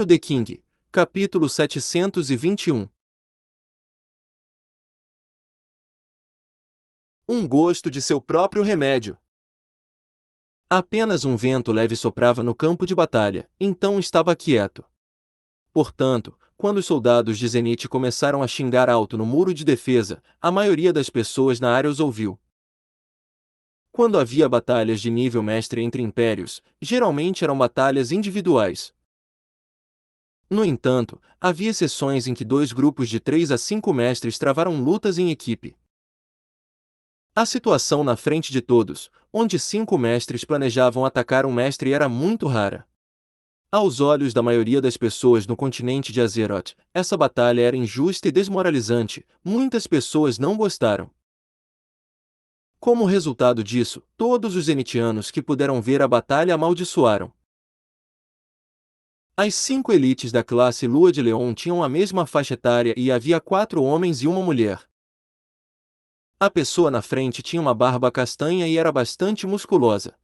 The King, capítulo 721. Um gosto de seu próprio remédio. Apenas um vento leve soprava no campo de batalha, então estava quieto. Portanto, quando os soldados de Zenith começaram a xingar alto no muro de defesa, a maioria das pessoas na área os ouviu. Quando havia batalhas de nível mestre entre impérios, geralmente eram batalhas individuais. No entanto, havia sessões em que dois grupos de 3 a 5 mestres travaram lutas em equipe. A situação na frente de todos, onde 5 mestres planejavam atacar um mestre, era muito rara. Aos olhos da maioria das pessoas no continente de Azeroth, essa batalha era injusta e desmoralizante, muitas pessoas não gostaram. Como resultado disso, todos os zenitianos que puderam ver a batalha amaldiçoaram. As 5 elites da classe Lua de Leão tinham a mesma faixa etária e havia 4 homens e uma mulher. A pessoa na frente tinha uma barba castanha e era bastante musculosa.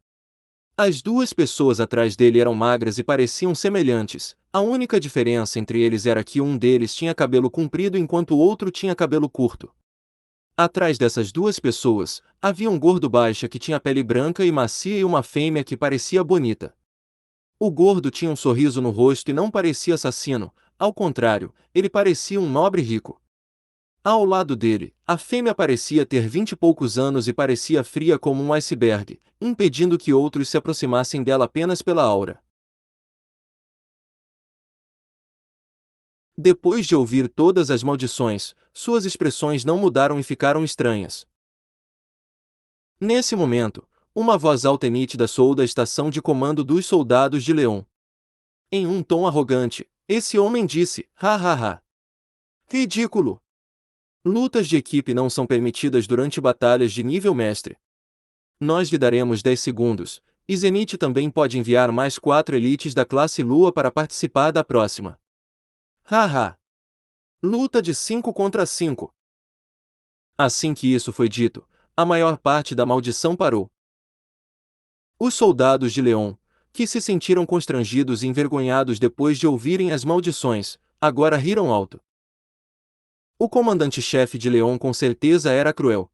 As duas pessoas atrás dele eram magras e pareciam semelhantes, a única diferença entre eles era que um deles tinha cabelo comprido enquanto o outro tinha cabelo curto. Atrás dessas duas pessoas, havia um gordo baixa que tinha pele branca e macia e uma fêmea que parecia bonita. O gordo tinha um sorriso no rosto e não parecia assassino, ao contrário, ele parecia um nobre rico. Ao lado dele, a fêmea parecia ter 20 e poucos anos e parecia fria como um iceberg, impedindo que outros se aproximassem dela apenas pela aura. Depois de ouvir todas as maldições, suas expressões não mudaram e ficaram estranhas. Nesse momento, uma voz alta e nítida soou da estação de comando dos soldados de Leon. Em um tom arrogante, esse homem disse: "Ha ha ha! Ridículo! Lutas de equipe não são permitidas durante batalhas de nível mestre. Nós lhe daremos 10 segundos, e Zenith também pode enviar mais 4 elites da classe Lua para participar da próxima. Haha! Luta de 5 contra 5. Assim que isso foi dito, a maior parte da maldição parou. Os soldados de Leon, que se sentiram constrangidos e envergonhados depois de ouvirem as maldições, agora riram alto. O comandante-chefe de Leon com certeza era cruel.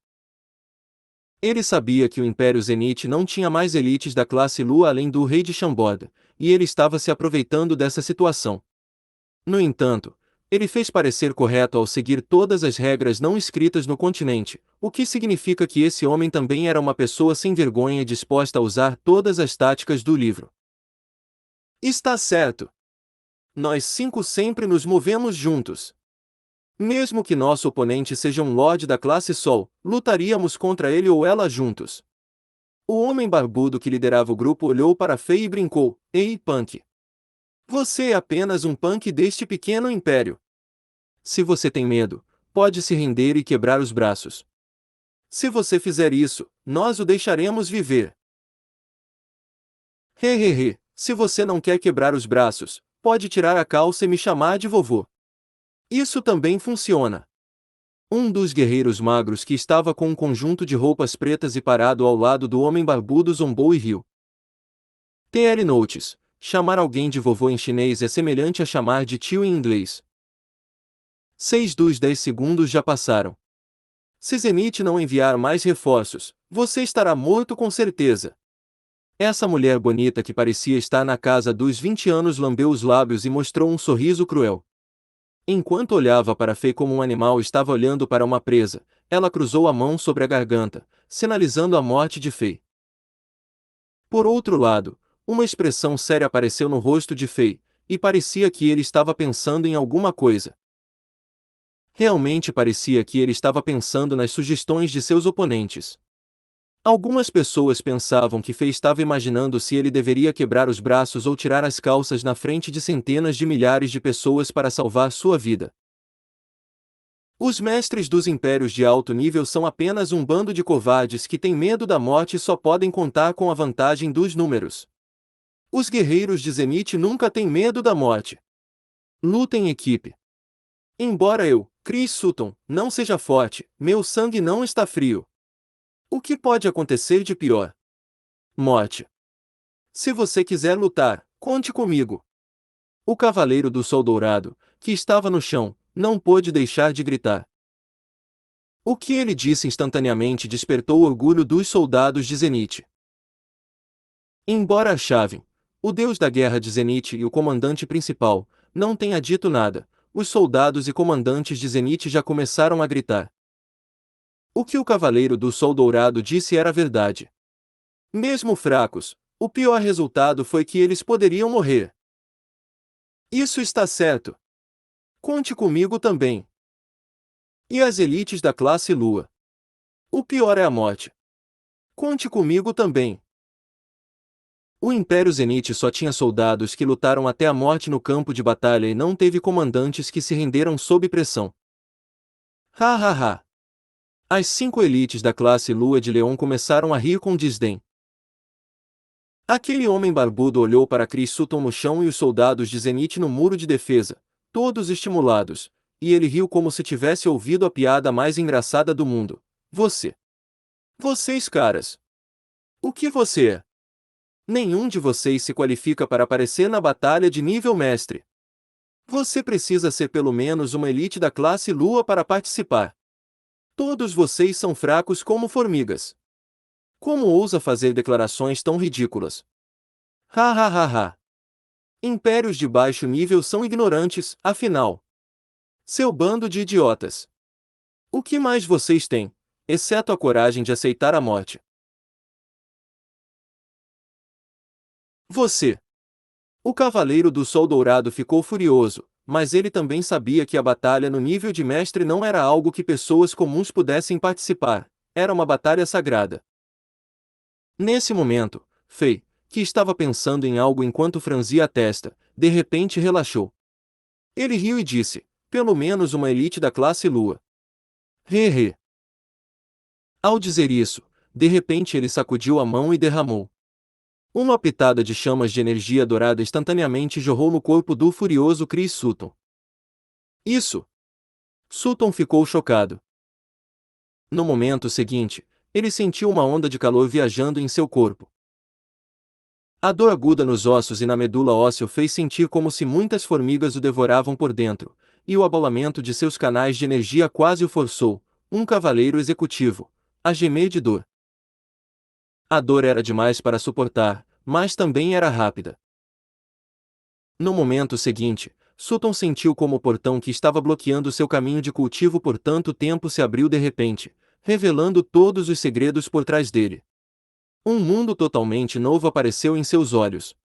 Ele sabia que o Império Zenith não tinha mais elites da classe Lua além do Rei de Shambod, e ele estava se aproveitando dessa situação. No entanto, ele fez parecer correto ao seguir todas as regras não escritas no continente, o que significa que esse homem também era uma pessoa sem vergonha e disposta a usar todas as táticas do livro. Está certo. Nós 5 sempre nos movemos juntos. Mesmo que nosso oponente seja um Lorde da classe Sol, lutaríamos contra ele ou ela juntos. O homem barbudo que liderava o grupo olhou para Fei e brincou: "Ei, punk! Você é apenas um punk deste pequeno império. Se você tem medo, pode se render e quebrar os braços. Se você fizer isso, nós o deixaremos viver. Hehehe, se você não quer quebrar os braços, pode tirar a calça e me chamar de vovô. Isso também funciona." Um dos guerreiros magros que estava com um conjunto de roupas pretas e parado ao lado do homem barbudo zombou e riu. TL Notes: chamar alguém de vovô em chinês é semelhante a chamar de tio em inglês. 6 dos 10 segundos já passaram. Se Zenith não enviar mais reforços, você estará morto com certeza. Essa mulher bonita que parecia estar na casa dos 20 anos lambeu os lábios e mostrou um sorriso cruel. Enquanto olhava para Fei como um animal estava olhando para uma presa, ela cruzou a mão sobre a garganta, sinalizando a morte de Fei. Por outro lado, uma expressão séria apareceu no rosto de Fei, e parecia que ele estava pensando em alguma coisa. Realmente parecia que ele estava pensando nas sugestões de seus oponentes. Algumas pessoas pensavam que Fei estava imaginando se ele deveria quebrar os braços ou tirar as calças na frente de centenas de milhares de pessoas para salvar sua vida. Os mestres dos impérios de alto nível são apenas um bando de covardes que têm medo da morte e só podem contar com a vantagem dos números. Os guerreiros de Zenith nunca têm medo da morte. Luta em equipe. Embora eu, Chris Sutton, não seja forte, meu sangue não está frio. O que pode acontecer de pior? Morte. Se você quiser lutar, conte comigo. O Cavaleiro do Sol Dourado, que estava no chão, não pôde deixar de gritar. O que ele disse instantaneamente despertou o orgulho dos soldados de Zenith. Embora Arshavin, o deus da guerra de Zenith e o comandante principal, não tenha dito nada, os soldados e comandantes de Zenith já começaram a gritar. O que o Cavaleiro do Sol Dourado disse era verdade. Mesmo fracos, o pior resultado foi que eles poderiam morrer. Isso está certo. Conte comigo também. E as elites da classe Lua? O pior é a morte. Conte comigo também. O Império Zenith só tinha soldados que lutaram até a morte no campo de batalha e não teve comandantes que se renderam sob pressão. Ha ha ha! As 5 elites da classe Lua de Leão começaram a rir com desdém. Aquele homem barbudo olhou para Chris Sutton no chão e os soldados de Zenith no muro de defesa, todos estimulados, e ele riu como se tivesse ouvido a piada mais engraçada do mundo. Vocês caras. O que você é? Nenhum de vocês se qualifica para aparecer na batalha de nível mestre. Você precisa ser pelo menos uma elite da classe Lua para participar. Todos vocês são fracos como formigas. Como ousa fazer declarações tão ridículas? Ha ha ha ha. Impérios de baixo nível são ignorantes, afinal. Seu bando de idiotas. O que mais vocês têm, exceto a coragem de aceitar a morte? Você. O Cavaleiro do Sol Dourado ficou furioso, mas ele também sabia que a batalha no nível de mestre não era algo que pessoas comuns pudessem participar, era uma batalha sagrada. Nesse momento, Fei, que estava pensando em algo enquanto franzia a testa, de repente relaxou. Ele riu e disse, pelo menos uma elite da classe Lua. He. Ao dizer isso, de repente ele sacudiu a mão e derramou. Uma pitada de chamas de energia dourada instantaneamente jorrou no corpo do furioso Chris Sutton. Isso! Sutton ficou chocado. No momento seguinte, ele sentiu uma onda de calor viajando em seu corpo. A dor aguda nos ossos e na medula óssea o fez sentir como se muitas formigas o devoravam por dentro, e o abalamento de seus canais de energia quase o forçou, um cavaleiro executivo, a gemer de dor. A dor era demais para suportar, mas também era rápida. No momento seguinte, Sutton sentiu como o portão que estava bloqueando seu caminho de cultivo por tanto tempo se abriu de repente, revelando todos os segredos por trás dele. Um mundo totalmente novo apareceu em seus olhos.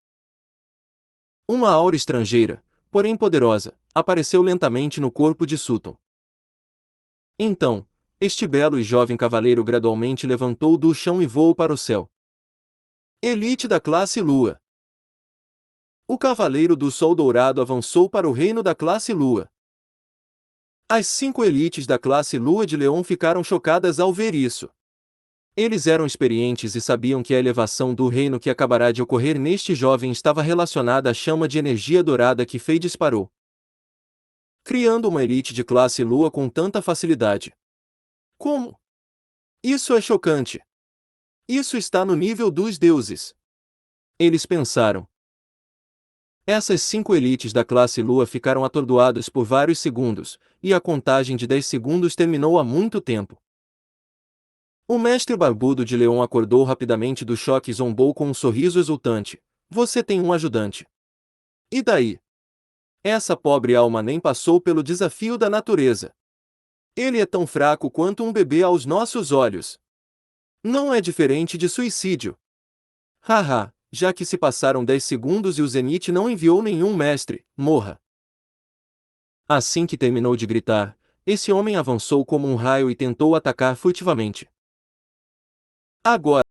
Uma aura estrangeira, porém poderosa, apareceu lentamente no corpo de Sutton. Então, este belo e jovem cavaleiro gradualmente levantou do chão e voou para o céu. Elite da classe Lua. O Cavaleiro do Sol Dourado avançou para o reino da classe Lua. As 5 elites da classe Lua de Leão ficaram chocadas ao ver isso. Eles eram experientes e sabiam que a elevação do reino que acabará de ocorrer neste jovem estava relacionada à chama de energia dourada que Fei disparou, criando uma elite de classe Lua com tanta facilidade. Como? Isso é chocante. Isso está no nível dos deuses. Eles pensaram. Essas 5 elites da classe Lua ficaram atordoadas por vários segundos, e a contagem de 10 segundos terminou há muito tempo. O mestre barbudo de Leão acordou rapidamente do choque e zombou com um sorriso exultante. Você tem um ajudante. E daí? Essa pobre alma nem passou pelo desafio da natureza. Ele é tão fraco quanto um bebê aos nossos olhos. Não é diferente de suicídio. Haha, já que se passaram 10 segundos e o Zenith não enviou nenhum mestre, morra. Assim que terminou de gritar, esse homem avançou como um raio e tentou atacar furtivamente. Agora,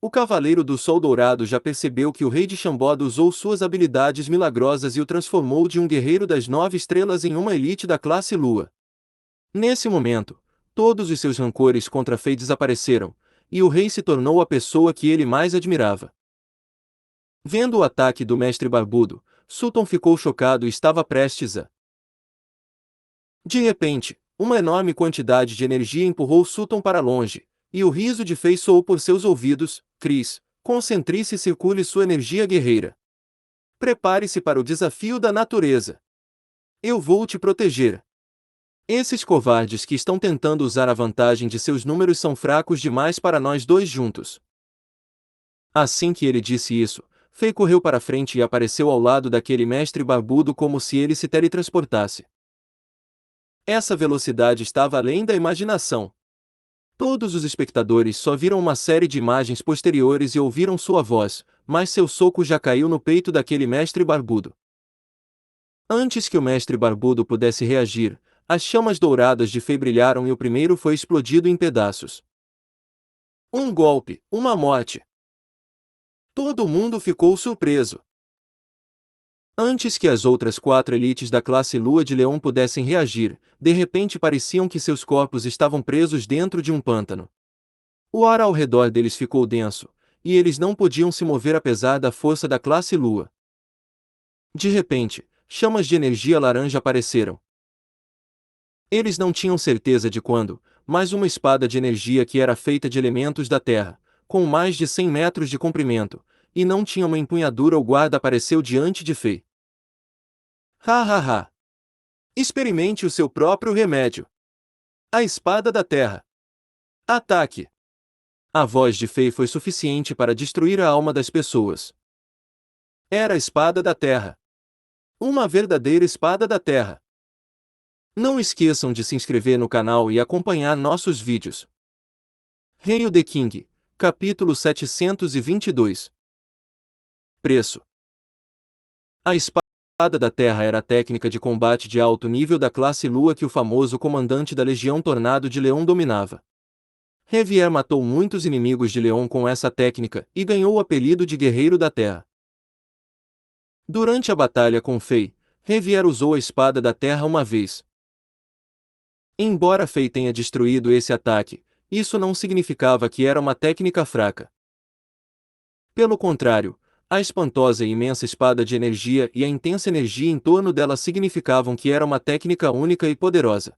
o Cavaleiro do Sol Dourado já percebeu que o Rei de Shambod usou suas habilidades milagrosas e o transformou de um guerreiro das 9 estrelas em uma elite da classe Lua. Nesse momento, todos os seus rancores contra Fei desapareceram, e o rei se tornou a pessoa que ele mais admirava. Vendo o ataque do Mestre Barbudo, Sutton ficou chocado e estava prestes a... De repente, uma enorme quantidade de energia empurrou Sutton para longe, e o riso de Fei soou por seus ouvidos. Chris, concentre-se e circule sua energia guerreira. Prepare-se para o desafio da natureza. Eu vou te proteger. Esses covardes que estão tentando usar a vantagem de seus números são fracos demais para nós dois juntos. Assim que ele disse isso, Fei correu para frente e apareceu ao lado daquele mestre barbudo como se ele se teletransportasse. Essa velocidade estava além da imaginação. Todos os espectadores só viram uma série de imagens posteriores e ouviram sua voz, mas seu soco já caiu no peito daquele mestre barbudo. Antes que o mestre barbudo pudesse reagir, as chamas douradas de Fei brilharam e o primeiro foi explodido em pedaços. Um golpe, uma morte. Todo mundo ficou surpreso. Antes que as outras 4 elites da classe Lua de Leão pudessem reagir, de repente pareciam que seus corpos estavam presos dentro de um pântano. O ar ao redor deles ficou denso, e eles não podiam se mover apesar da força da classe Lua. De repente, chamas de energia laranja apareceram. Eles não tinham certeza de quando, mas uma espada de energia que era feita de elementos da Terra, com mais de 100 metros de comprimento, e não tinha uma empunhadura ou guarda apareceu diante de Fei. Ha ha ha! Experimente o seu próprio remédio. A espada da Terra. Ataque! A voz de Fei foi suficiente para destruir a alma das pessoas. Era a espada da Terra. Uma verdadeira espada da Terra. Não esqueçam de se inscrever no canal e acompanhar nossos vídeos. Hail the King, capítulo 722. Preço. A espada da Terra era a técnica de combate de alto nível da classe Lua que o famoso comandante da Legião Tornado de Leão dominava. Revier matou muitos inimigos de Leão com essa técnica e ganhou o apelido de Guerreiro da Terra. Durante a batalha com Fei, Revier usou a espada da Terra uma vez. Embora Fei tenha destruído esse ataque, isso não significava que era uma técnica fraca. Pelo contrário, a espantosa e imensa espada de energia e a intensa energia em torno dela significavam que era uma técnica única e poderosa.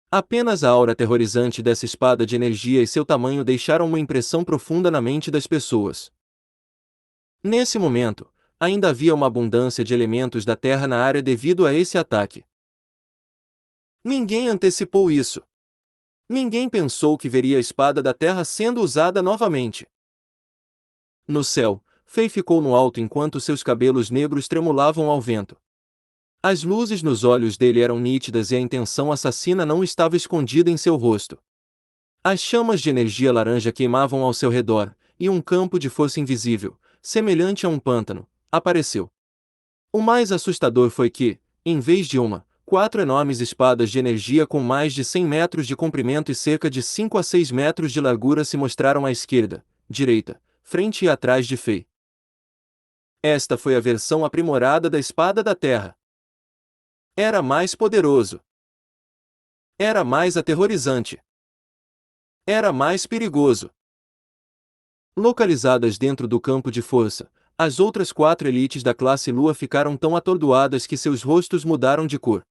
Apenas a aura aterrorizante dessa espada de energia e seu tamanho deixaram uma impressão profunda na mente das pessoas. Nesse momento, ainda havia uma abundância de elementos da Terra na área devido a esse ataque. Ninguém antecipou isso. Ninguém pensou que veria a espada da Terra sendo usada novamente. No céu, Fei ficou no alto enquanto seus cabelos negros tremulavam ao vento. As luzes nos olhos dele eram nítidas e a intenção assassina não estava escondida em seu rosto. As chamas de energia laranja queimavam ao seu redor, e um campo de força invisível, semelhante a um pântano, apareceu. O mais assustador foi que, em vez de 4 enormes espadas de energia com mais de 100 metros de comprimento e cerca de 5 a 6 metros de largura se mostraram à esquerda, direita, frente e atrás de Fei. Esta foi a versão aprimorada da espada da Terra. Era mais poderoso. Era mais aterrorizante. Era mais perigoso. Localizadas dentro do campo de força, as outras 4 elites da classe Lua ficaram tão atordoadas que seus rostos mudaram de cor.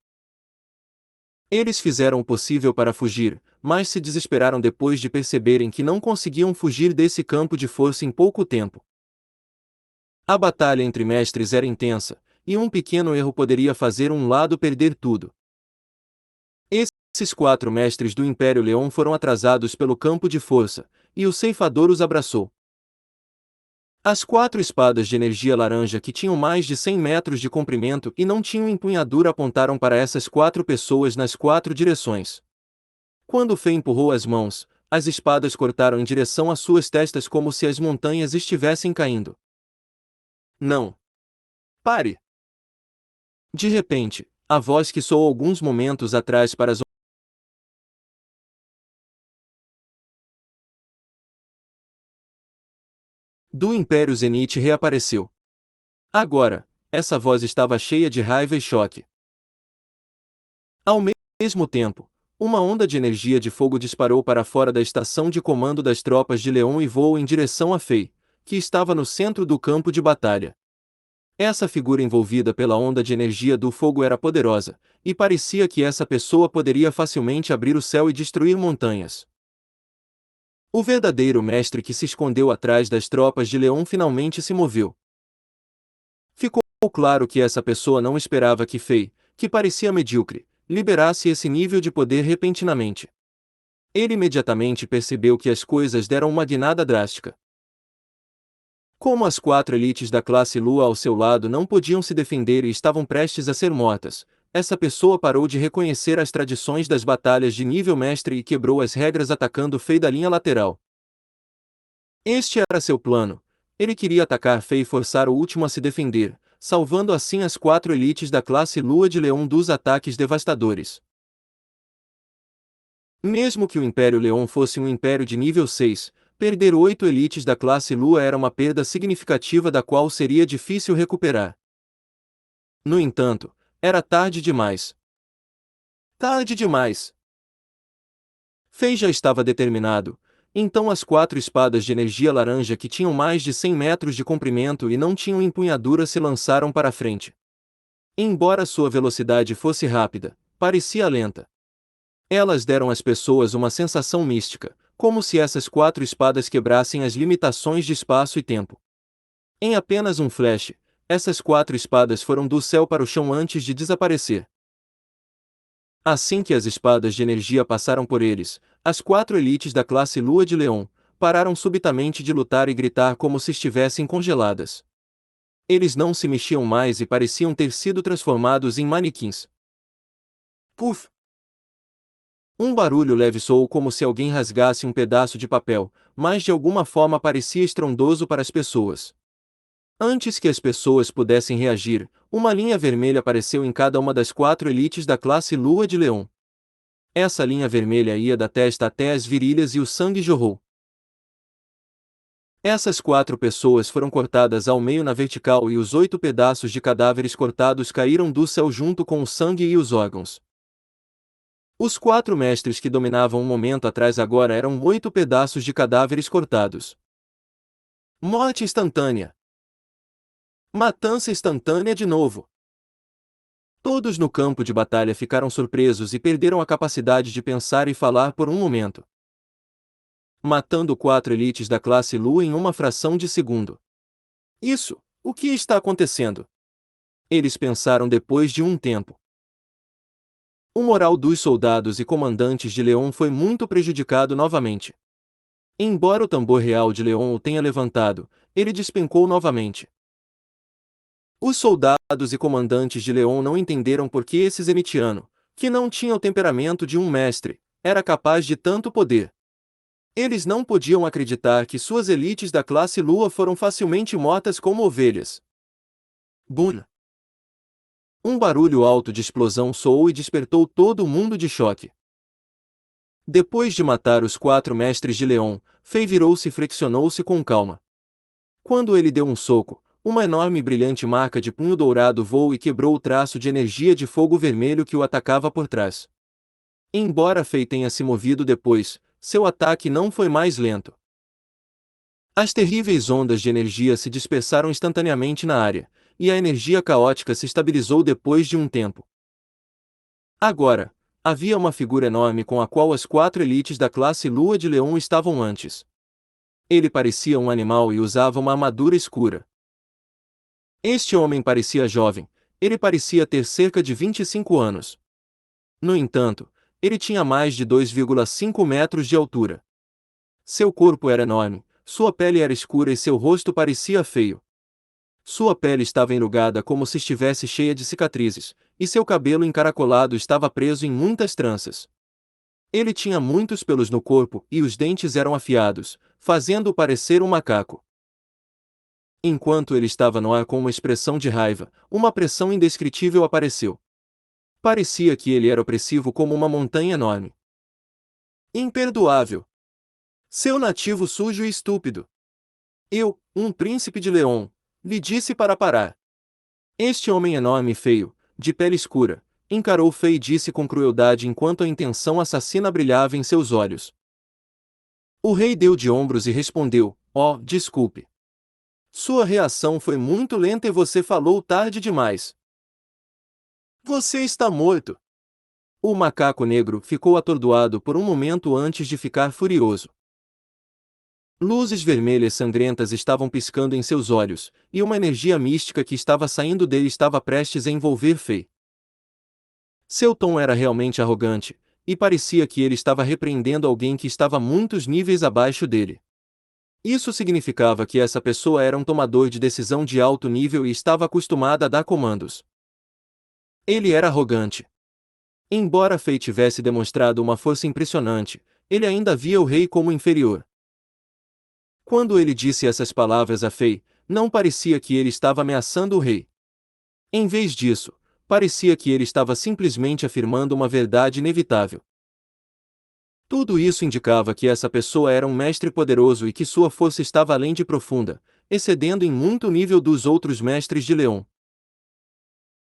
Eles fizeram o possível para fugir, mas se desesperaram depois de perceberem que não conseguiam fugir desse campo de força em pouco tempo. A batalha entre mestres era intensa, e um pequeno erro poderia fazer um lado perder tudo. Esses 4 mestres do Império Leão foram atrasados pelo campo de força, e o ceifador os abraçou. As 4 espadas de energia laranja que tinham mais de 100 metros de comprimento e não tinham empunhadura apontaram para essas 4 pessoas nas 4 direções. Quando Fei empurrou as mãos, as espadas cortaram em direção às suas testas como se as montanhas estivessem caindo. Não! Pare! De repente, a voz que soou alguns momentos atrás para as do Império Zenith reapareceu. Agora, essa voz estava cheia de raiva e choque. Ao mesmo tempo, uma onda de energia de fogo disparou para fora da estação de comando das tropas de Leão e voou em direção a Fei, que estava no centro do campo de batalha. Essa figura envolvida pela onda de energia do fogo era poderosa, e parecia que essa pessoa poderia facilmente abrir o céu e destruir montanhas. O verdadeiro mestre que se escondeu atrás das tropas de Leão finalmente se moveu. Ficou claro que essa pessoa não esperava que Fei, que parecia medíocre, liberasse esse nível de poder repentinamente. Ele imediatamente percebeu que as coisas deram uma guinada drástica. Como as 4 elites da classe Lua ao seu lado não podiam se defender e estavam prestes a ser mortas, essa pessoa parou de reconhecer as tradições das batalhas de nível mestre e quebrou as regras atacando Fei da linha lateral. Este era seu plano. Ele queria atacar Fei e forçar o último a se defender, salvando assim as 4 elites da classe Lua de Leão dos ataques devastadores. Mesmo que o Império Leão fosse um império de nível 6, perder 8 elites da classe Lua era uma perda significativa da qual seria difícil recuperar. No entanto, era tarde demais. Tarde demais! Fei já estava determinado, então as 4 espadas de energia laranja que tinham mais de 100 metros de comprimento e não tinham empunhadura se lançaram para a frente. Embora sua velocidade fosse rápida, parecia lenta. Elas deram às pessoas uma sensação mística, como se essas 4 espadas quebrassem as limitações de espaço e tempo. Em apenas um flash, essas 4 espadas foram do céu para o chão antes de desaparecer. Assim que as espadas de energia passaram por eles, as 4 elites da classe Lua de Leão pararam subitamente de lutar e gritar como se estivessem congeladas. Eles não se mexiam mais e pareciam ter sido transformados em manequins. Puf! Um barulho leve soou como se alguém rasgasse um pedaço de papel, mas de alguma forma parecia estrondoso para as pessoas. Antes que as pessoas pudessem reagir, uma linha vermelha apareceu em cada uma das 4 elites da classe Lua de Leão. Essa linha vermelha ia da testa até as virilhas e o sangue jorrou. Essas 4 pessoas foram cortadas ao meio na vertical e os 8 pedaços de cadáveres cortados caíram do céu junto com o sangue e os órgãos. Os 4 mestres que dominavam um momento atrás agora eram 8 pedaços de cadáveres cortados. Morte instantânea. Matança instantânea de novo. Todos no campo de batalha ficaram surpresos e perderam a capacidade de pensar e falar por um momento. Matando 4 elites da classe Lua em uma fração de segundo. Isso, o que está acontecendo? Eles pensaram depois de um tempo. O moral dos soldados e comandantes de Leon foi muito prejudicado novamente. Embora o tambor real de Leon o tenha levantado, ele despencou novamente. Os soldados e comandantes de Leon não entenderam por que esse Zenitiano, que não tinha o temperamento de um mestre, era capaz de tanto poder. Eles não podiam acreditar que suas elites da classe Lua foram facilmente mortas como ovelhas. Bum! Um barulho alto de explosão soou e despertou todo mundo de choque. Depois de matar os 4 mestres de Leon, Fei virou-se e flexionou-se com calma. Quando ele deu um soco, uma enorme e brilhante marca de punho dourado voou e quebrou o traço de energia de fogo vermelho que o atacava por trás. Embora Fei tenha se movido depois, seu ataque não foi mais lento. As terríveis ondas de energia se dispersaram instantaneamente na área, e a energia caótica se estabilizou depois de um tempo. Agora, havia uma figura enorme com a qual as 4 elites da classe Lua de Leão estavam antes. Ele parecia um animal e usava uma armadura escura. Este homem parecia jovem, ele parecia ter cerca de 25 anos. No entanto, ele tinha mais de 2,5 metros de altura. Seu corpo era enorme, sua pele era escura e seu rosto parecia feio. Sua pele estava enrugada como se estivesse cheia de cicatrizes, e seu cabelo encaracolado estava preso em muitas tranças. Ele tinha muitos pelos no corpo e os dentes eram afiados, fazendo-o parecer um macaco. Enquanto ele estava no ar com uma expressão de raiva, uma pressão indescritível apareceu. Parecia que ele era opressivo como uma montanha enorme. Imperdoável. Seu nativo sujo e estúpido. Eu, um príncipe de León, lhe disse para parar. Este homem enorme e feio, de pele escura, encarou Fei e disse com crueldade enquanto a intenção assassina brilhava em seus olhos. O rei deu de ombros e respondeu: "Oh, desculpe. Sua reação foi muito lenta e você falou tarde demais. Você está morto." O macaco negro ficou atordoado por um momento antes de ficar furioso. Luzes vermelhas sangrentas estavam piscando em seus olhos, e uma energia mística que estava saindo dele estava prestes a envolver Fei. Seu tom era realmente arrogante, e parecia que ele estava repreendendo alguém que estava muitos níveis abaixo dele. Isso significava que essa pessoa era um tomador de decisão de alto nível e estava acostumada a dar comandos. Ele era arrogante. Embora Fei tivesse demonstrado uma força impressionante, ele ainda via o rei como inferior. Quando ele disse essas palavras a Fei, não parecia que ele estava ameaçando o rei. Em vez disso, parecia que ele estava simplesmente afirmando uma verdade inevitável. Tudo isso indicava que essa pessoa era um mestre poderoso e que sua força estava além de profunda, excedendo em muito o nível dos outros mestres de Leão.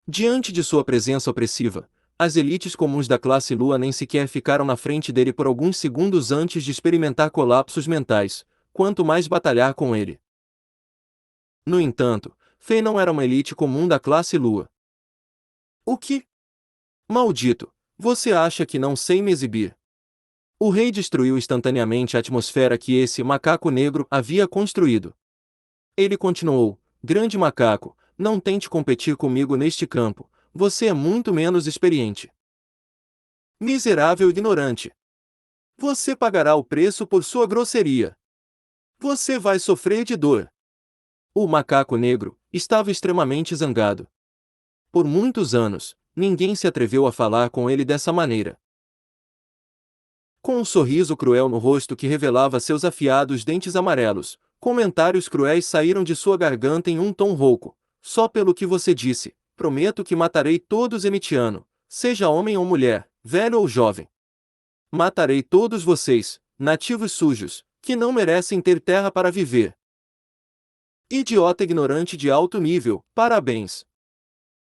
Diante de sua presença opressiva, as elites comuns da classe Lua nem sequer ficaram na frente dele por alguns segundos antes de experimentar colapsos mentais, quanto mais batalhar com ele. No entanto, Fei não era uma elite comum da classe Lua. O que? Maldito! Você acha que não sei me exibir? O rei destruiu instantaneamente a atmosfera que esse macaco negro havia construído. Ele continuou: Grande macaco, não tente competir comigo neste campo, você é muito menos experiente. Miserável ignorante! Você pagará o preço por sua grosseria. Você vai sofrer de dor. O macaco negro estava extremamente zangado. Por muitos anos, ninguém se atreveu a falar com ele dessa maneira. Com um sorriso cruel no rosto que revelava seus afiados dentes amarelos, comentários cruéis saíram de sua garganta em um tom rouco. Só pelo que você disse, prometo que matarei todos Emitiano, seja homem ou mulher, velho ou jovem. Matarei todos vocês, nativos sujos, que não merecem ter terra para viver. Idiota ignorante de alto nível, parabéns.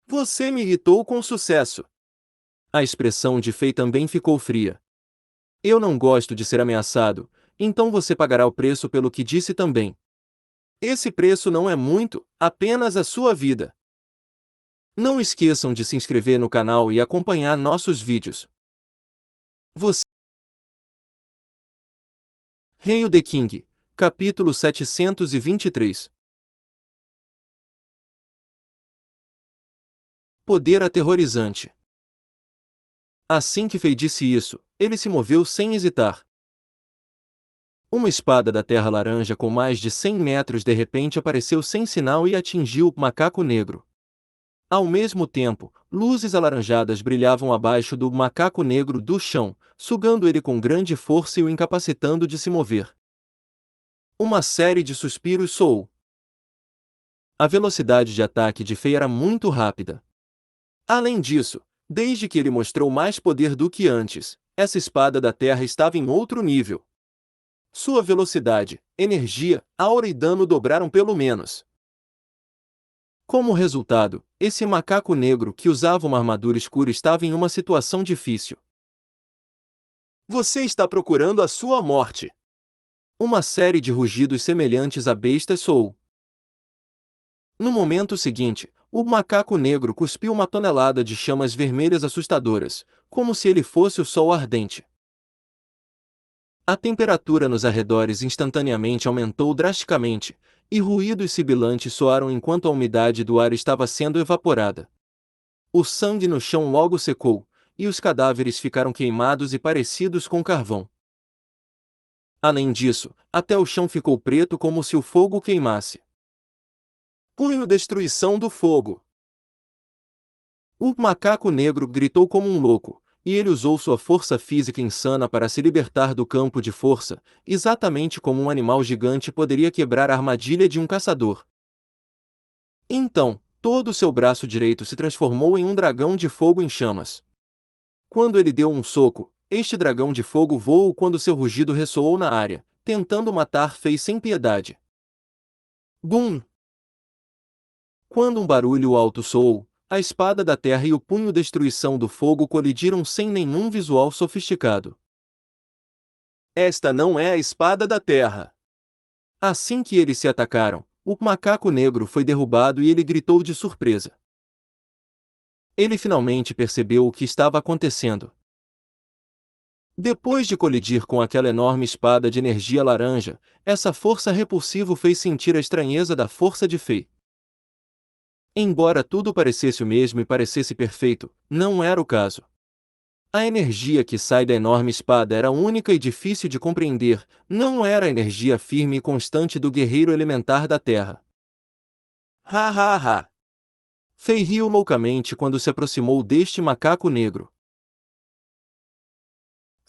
Você me irritou com sucesso. A expressão de Fei também ficou fria. Eu não gosto de ser ameaçado, então você pagará o preço pelo que disse também. Esse preço não é muito, apenas a sua vida. Não esqueçam de se inscrever no canal e acompanhar nossos vídeos. Você. Hail the King, capítulo 723. Poder aterrorizante. Assim que Fei disse isso, ele se moveu sem hesitar. Uma espada da terra laranja com mais de 100 metros de repente apareceu sem sinal e atingiu o macaco negro. Ao mesmo tempo, luzes alaranjadas brilhavam abaixo do macaco negro do chão, sugando ele com grande força e o incapacitando de se mover. Uma série de suspiros soou. A velocidade de ataque de Fei era muito rápida. Além disso, desde que ele mostrou mais poder do que antes, essa espada da terra estava em outro nível. Sua velocidade, energia, aura e dano dobraram pelo menos. Como resultado, esse macaco negro que usava uma armadura escura estava em uma situação difícil. Você está procurando a sua morte. Uma série de rugidos semelhantes a bestas soou. No momento seguinte, o macaco negro cuspiu uma tonelada de chamas vermelhas assustadoras, como se ele fosse o sol ardente. A temperatura nos arredores instantaneamente aumentou drasticamente, e ruídos sibilantes soaram enquanto a umidade do ar estava sendo evaporada. O sangue no chão logo secou, e os cadáveres ficaram queimados e parecidos com carvão. Além disso, até o chão ficou preto como se o fogo queimasse. Punho destruição do fogo. O macaco negro gritou como um louco, e ele usou sua força física insana para se libertar do campo de força, exatamente como um animal gigante poderia quebrar a armadilha de um caçador. Então, todo o seu braço direito se transformou em um dragão de fogo em chamas. Quando ele deu um soco, este dragão de fogo voou quando seu rugido ressoou na área, tentando matar Fei sem piedade. Bum! Quando um barulho alto soou, a espada da terra e o punho destruição do fogo colidiram sem nenhum visual sofisticado. Esta não é a espada da terra. Assim que eles se atacaram, o macaco negro foi derrubado e ele gritou de surpresa. Ele finalmente percebeu o que estava acontecendo. Depois de colidir com aquela enorme espada de energia laranja, essa força repulsiva fez sentir a estranheza da força de Fei. Embora tudo parecesse o mesmo e parecesse perfeito, não era o caso. A energia que sai da enorme espada era única e difícil de compreender, não era a energia firme e constante do guerreiro elementar da Terra. Ha ha ha! Fei riu loucamente quando se aproximou deste macaco negro.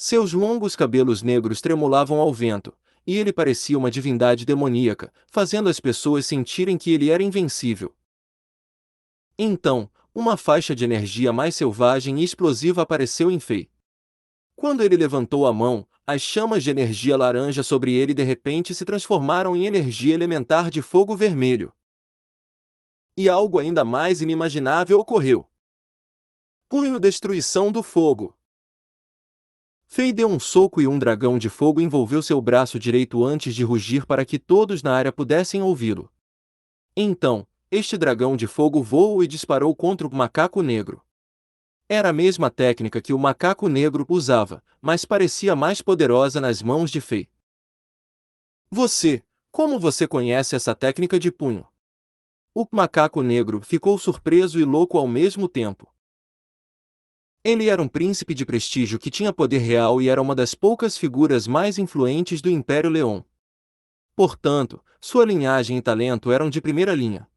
Seus longos cabelos negros tremulavam ao vento, e ele parecia uma divindade demoníaca, fazendo as pessoas sentirem que ele era invencível. Então, uma faixa de energia mais selvagem e explosiva apareceu em Fei. Quando ele levantou a mão, as chamas de energia laranja sobre ele de repente se transformaram em energia elementar de fogo vermelho. E algo ainda mais inimaginável ocorreu. Punho Destruição do Fogo. Fei deu um soco e um dragão de fogo envolveu seu braço direito antes de rugir para que todos na área pudessem ouvi-lo. Então, este dragão de fogo voou e disparou contra o macaco negro. Era a mesma técnica que o macaco negro usava, mas parecia mais poderosa nas mãos de Fei. Como você conhece essa técnica de punho? O macaco negro ficou surpreso e louco ao mesmo tempo. Ele era um príncipe de prestígio que tinha poder real e era uma das poucas figuras mais influentes do Império Leon. Portanto, sua linhagem e talento eram de primeira linha.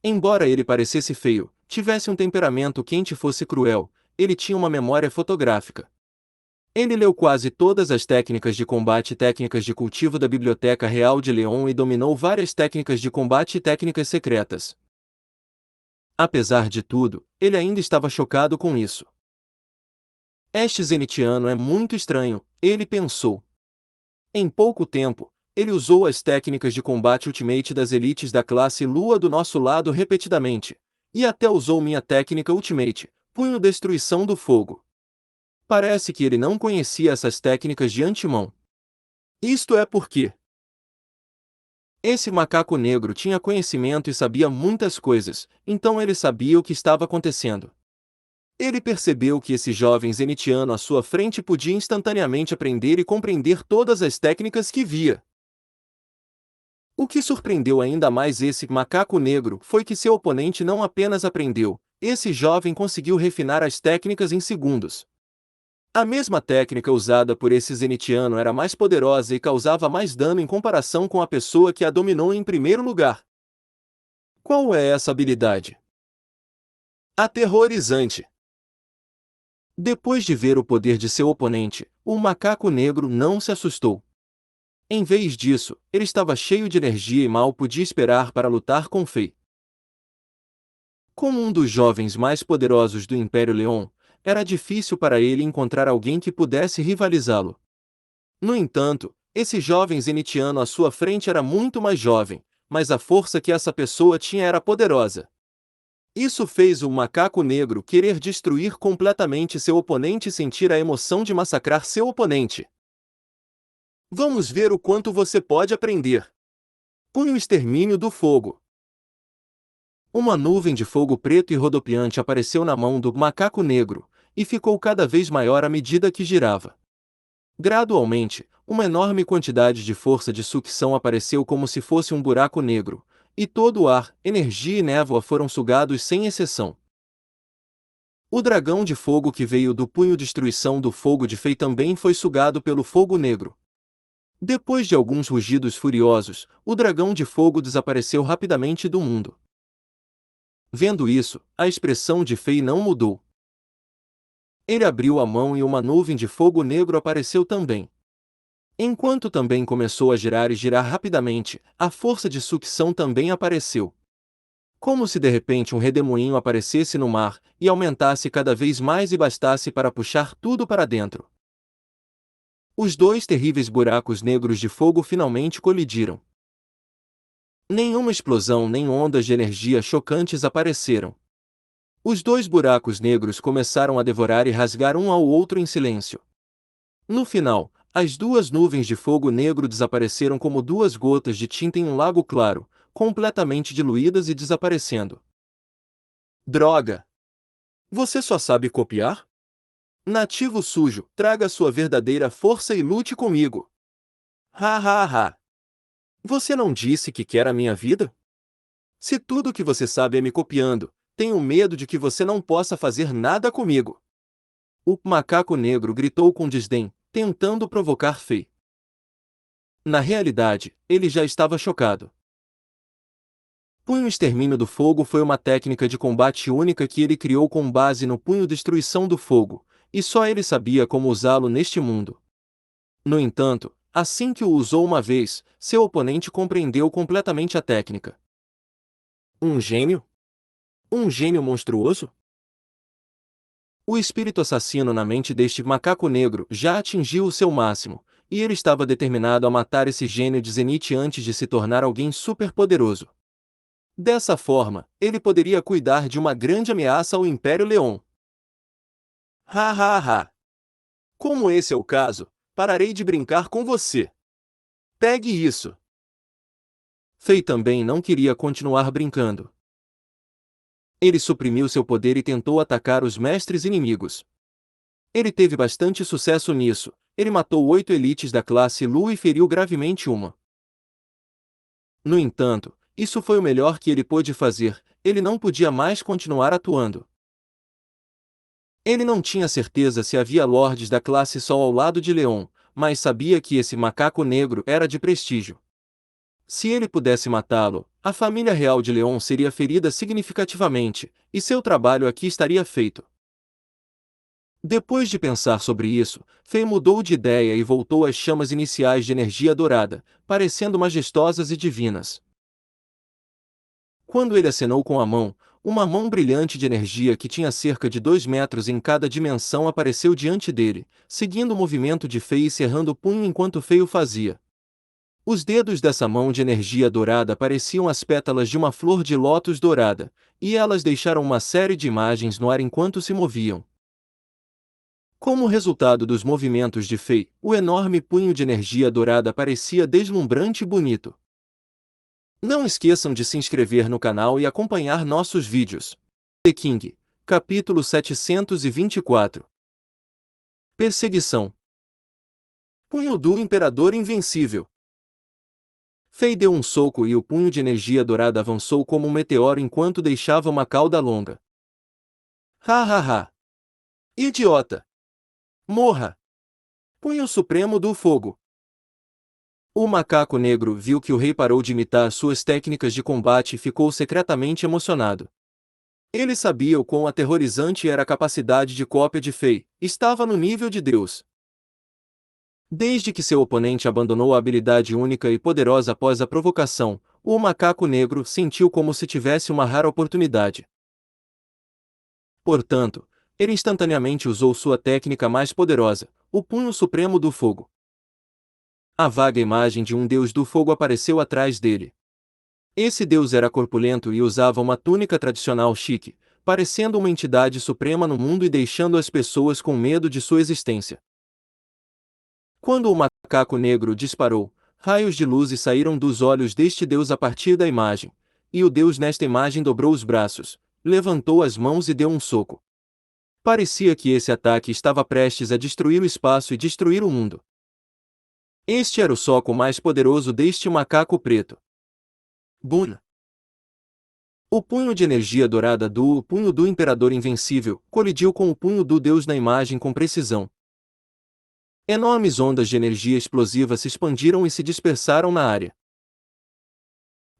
Embora ele parecesse feio, tivesse um temperamento quente e fosse cruel, ele tinha uma memória fotográfica. Ele leu quase todas as técnicas de combate e técnicas de cultivo da Biblioteca Real de Leon e dominou várias técnicas de combate e técnicas secretas. Apesar de tudo, ele ainda estava chocado com isso. Este zenitiano é muito estranho, ele pensou. Em pouco tempo, ele usou as técnicas de combate Ultimate das elites da classe Lua do nosso lado repetidamente, e até usou minha técnica Ultimate, Punho Destruição do Fogo. Parece que ele não conhecia essas técnicas de antemão. Isto é porque esse macaco negro tinha conhecimento e sabia muitas coisas, então ele sabia o que estava acontecendo. Ele percebeu que esse jovem zenitiano à sua frente podia instantaneamente aprender e compreender todas as técnicas que via. O que surpreendeu ainda mais esse macaco negro foi que seu oponente não apenas aprendeu, esse jovem conseguiu refinar as técnicas em segundos. A mesma técnica usada por esse zenitiano era mais poderosa e causava mais dano em comparação com a pessoa que a dominou em primeiro lugar. Qual é essa habilidade? Aterrorizante. Depois de ver o poder de seu oponente, o macaco negro não se assustou. Em vez disso, ele estava cheio de energia e mal podia esperar para lutar com Fei. Como um dos jovens mais poderosos do Império Leon, era difícil para ele encontrar alguém que pudesse rivalizá-lo. No entanto, esse jovem zenitiano à sua frente era muito mais jovem, mas a força que essa pessoa tinha era poderosa. Isso fez o macaco negro querer destruir completamente seu oponente e sentir a emoção de massacrar seu oponente. Vamos ver o quanto você pode aprender. Punho Extermínio do Fogo. Uma nuvem de fogo preto e rodopiante apareceu na mão do macaco negro, e ficou cada vez maior à medida que girava. Gradualmente, uma enorme quantidade de força de sucção apareceu como se fosse um buraco negro, e todo o ar, energia e névoa foram sugados sem exceção. O dragão de fogo que veio do punho Destruição do Fogo de Fei também foi sugado pelo fogo negro. Depois de alguns rugidos furiosos, o dragão de fogo desapareceu rapidamente do mundo. Vendo isso, a expressão de Fei não mudou. Ele abriu a mão e uma nuvem de fogo negro apareceu também. Enquanto também começou a girar e girar rapidamente, a força de sucção também apareceu. Como se de repente um redemoinho aparecesse no mar, e aumentasse cada vez mais e bastasse para puxar tudo para dentro. Os dois terríveis buracos negros de fogo finalmente colidiram. Nenhuma explosão nem ondas de energia chocantes apareceram. Os dois buracos negros começaram a devorar e rasgar um ao outro em silêncio. No final, as duas nuvens de fogo negro desapareceram como duas gotas de tinta em um lago claro, completamente diluídas e desaparecendo. Droga! Você só sabe copiar? Nativo sujo, traga sua verdadeira força e lute comigo. Ha ha ha. Você não disse que quer a minha vida? Se tudo que você sabe é me copiando, tenho medo de que você não possa fazer nada comigo. O macaco negro gritou com desdém, tentando provocar Fei. Na realidade, ele já estava chocado. Punho Extermínio do Fogo foi uma técnica de combate única que ele criou com base no punho Destruição do Fogo, e só ele sabia como usá-lo neste mundo. No entanto, assim que o usou uma vez, seu oponente compreendeu completamente a técnica. Um gênio? Um gênio monstruoso? O espírito assassino na mente deste macaco negro já atingiu o seu máximo, e ele estava determinado a matar esse gênio de Zenith antes de se tornar alguém superpoderoso. Dessa forma, ele poderia cuidar de uma grande ameaça ao Império Leon. Ha ha ha! Como esse é o caso, pararei de brincar com você. Pegue isso! Fei também não queria continuar brincando. Ele suprimiu seu poder e tentou atacar os mestres inimigos. Ele teve bastante sucesso nisso. Ele matou 8 elites da classe Lu e feriu gravemente uma. No entanto, isso foi o melhor que ele pôde fazer. Ele não podia mais continuar atuando. Ele não tinha certeza se havia lordes da classe Sol ao lado de Leon, mas sabia que esse macaco negro era de prestígio. Se ele pudesse matá-lo, a família real de Leon seria ferida significativamente, e seu trabalho aqui estaria feito. Depois de pensar sobre isso, Fei mudou de ideia e voltou às chamas iniciais de energia dourada, parecendo majestosas e divinas. Quando ele acenou com a mão, uma mão brilhante de energia que tinha cerca de 2 metros em cada dimensão apareceu diante dele, seguindo o movimento de Fei e cerrando o punho enquanto Fei o fazia. Os dedos dessa mão de energia dourada pareciam as pétalas de uma flor de lótus dourada, e elas deixaram uma série de imagens no ar enquanto se moviam. Como resultado dos movimentos de Fei, o enorme punho de energia dourada parecia deslumbrante e bonito. Não esqueçam de se inscrever no canal e acompanhar nossos vídeos. The King, capítulo 724. Perseguição. Punho do Imperador Invencível. Fei deu um soco e o punho de energia dourada avançou como um meteoro enquanto deixava uma cauda longa. Ha ha ha! Idiota! Morra! Punho Supremo do Fogo. O macaco negro viu que o rei parou de imitar suas técnicas de combate e ficou secretamente emocionado. Ele sabia o quão aterrorizante era a capacidade de cópia de Fei, estava no nível de Deus. Desde que seu oponente abandonou a habilidade única e poderosa após a provocação, o macaco negro sentiu como se tivesse uma rara oportunidade. Portanto, ele instantaneamente usou sua técnica mais poderosa, o Punho Supremo do Fogo. A vaga imagem de um deus do fogo apareceu atrás dele. Esse deus era corpulento e usava uma túnica tradicional chique, parecendo uma entidade suprema no mundo e deixando as pessoas com medo de sua existência. Quando o macaco negro disparou, raios de luz saíram dos olhos deste deus a partir da imagem, e o deus nesta imagem dobrou os braços, levantou as mãos e deu um soco. Parecia que esse ataque estava prestes a destruir o espaço e destruir o mundo. Este era o soco mais poderoso deste macaco preto. Bum! O punho de energia dourada do punho do Imperador Invencível colidiu com o punho do Deus na imagem com precisão. Enormes ondas de energia explosiva se expandiram e se dispersaram na área.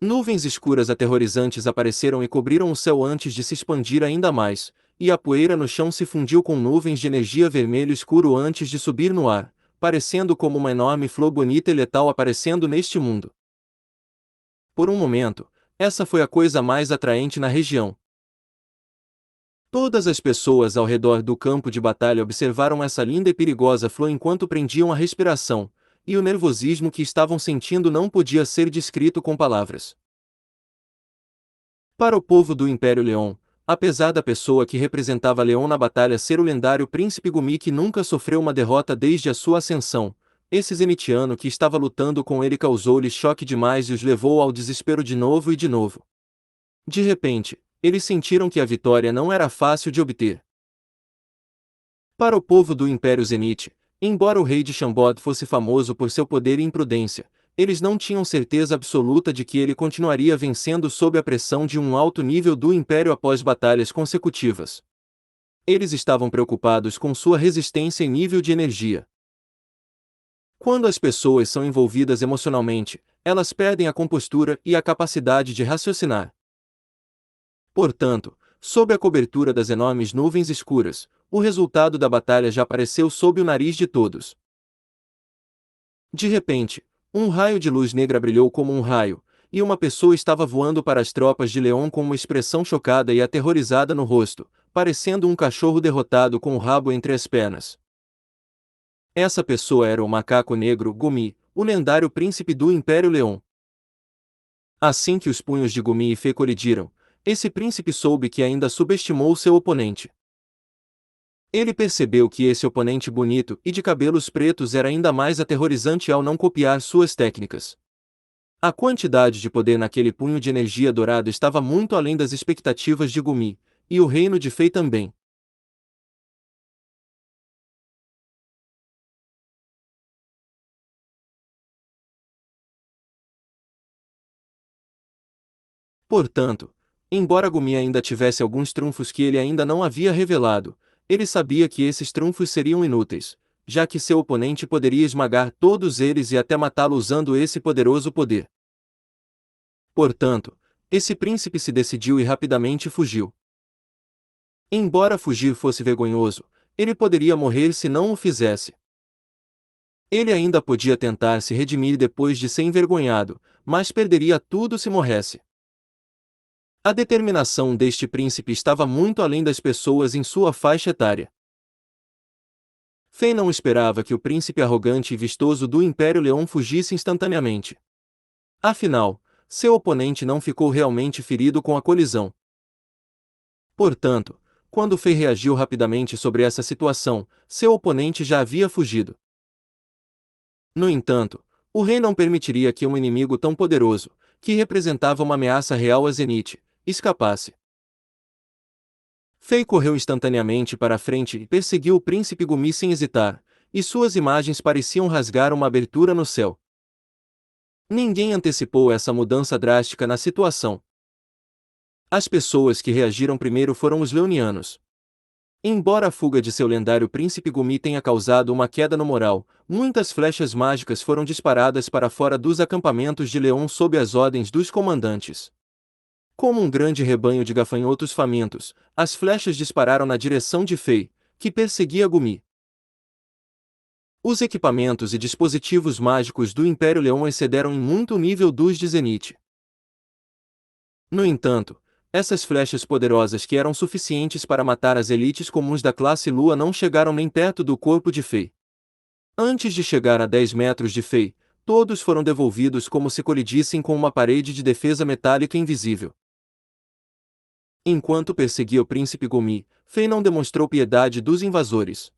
Nuvens escuras aterrorizantes apareceram e cobriram o céu antes de se expandir ainda mais, e a poeira no chão se fundiu com nuvens de energia vermelho escuro antes de subir no ar, parecendo como uma enorme flor bonita e letal aparecendo neste mundo. Por um momento, essa foi a coisa mais atraente na região. Todas as pessoas ao redor do campo de batalha observaram essa linda e perigosa flor enquanto prendiam a respiração, e o nervosismo que estavam sentindo não podia ser descrito com palavras. Para o povo do Império Leon, apesar da pessoa que representava Leon na batalha ser o lendário príncipe Gumi que nunca sofreu uma derrota desde a sua ascensão, esse zenitiano que estava lutando com ele causou-lhes choque demais e os levou ao desespero de novo e de novo. De repente, eles sentiram que a vitória não era fácil de obter. Para o povo do Império Zenite, embora o rei de Shambod fosse famoso por seu poder e imprudência, eles não tinham certeza absoluta de que ele continuaria vencendo sob a pressão de um alto nível do Império após batalhas consecutivas. Eles estavam preocupados com sua resistência e nível de energia. Quando as pessoas são envolvidas emocionalmente, elas perdem a compostura e a capacidade de raciocinar. Portanto, sob a cobertura das enormes nuvens escuras, o resultado da batalha já apareceu sob o nariz de todos. De repente, um raio de luz negra brilhou como um raio, e uma pessoa estava voando para as tropas de Leão com uma expressão chocada e aterrorizada no rosto, parecendo um cachorro derrotado com o rabo entre as pernas. Essa pessoa era o macaco negro Gumi, o lendário príncipe do Império Leão. Assim que os punhos de Gumi e Fei colidiram, esse príncipe soube que ainda subestimou seu oponente. Ele percebeu que esse oponente bonito e de cabelos pretos era ainda mais aterrorizante ao não copiar suas técnicas. A quantidade de poder naquele punho de energia dourada estava muito além das expectativas de Gumi, e o reino de Fei também. Portanto, embora Gumi ainda tivesse alguns trunfos que ele ainda não havia revelado, ele sabia que esses trunfos seriam inúteis, já que seu oponente poderia esmagar todos eles e até matá-lo usando esse poderoso poder. Portanto, esse príncipe se decidiu e rapidamente fugiu. Embora fugir fosse vergonhoso, ele poderia morrer se não o fizesse. Ele ainda podia tentar se redimir depois de ser envergonhado, mas perderia tudo se morresse. A determinação deste príncipe estava muito além das pessoas em sua faixa etária. Fei não esperava que o príncipe arrogante e vistoso do Império Leão fugisse instantaneamente. Afinal, seu oponente não ficou realmente ferido com a colisão. Portanto, quando Fei reagiu rapidamente sobre essa situação, seu oponente já havia fugido. No entanto, o rei não permitiria que um inimigo tão poderoso, que representava uma ameaça real a Zenith, escapasse. Fei correu instantaneamente para a frente e perseguiu o príncipe Gumi sem hesitar, e suas imagens pareciam rasgar uma abertura no céu. Ninguém antecipou essa mudança drástica na situação. As pessoas que reagiram primeiro foram os leonianos. Embora a fuga de seu lendário príncipe Gumi tenha causado uma queda no moral, muitas flechas mágicas foram disparadas para fora dos acampamentos de Leão sob as ordens dos comandantes. Como um grande rebanho de gafanhotos famintos, as flechas dispararam na direção de Fei, que perseguia Gumi. Os equipamentos e dispositivos mágicos do Império Leão excederam em muito o nível dos de Zenith. No entanto, essas flechas poderosas que eram suficientes para matar as elites comuns da classe Lua não chegaram nem perto do corpo de Fei. Antes de chegar a 10 metros de Fei, todos foram devolvidos como se colidissem com uma parede de defesa metálica invisível. Enquanto perseguia o príncipe Gumi, Fei não demonstrou piedade dos invasores.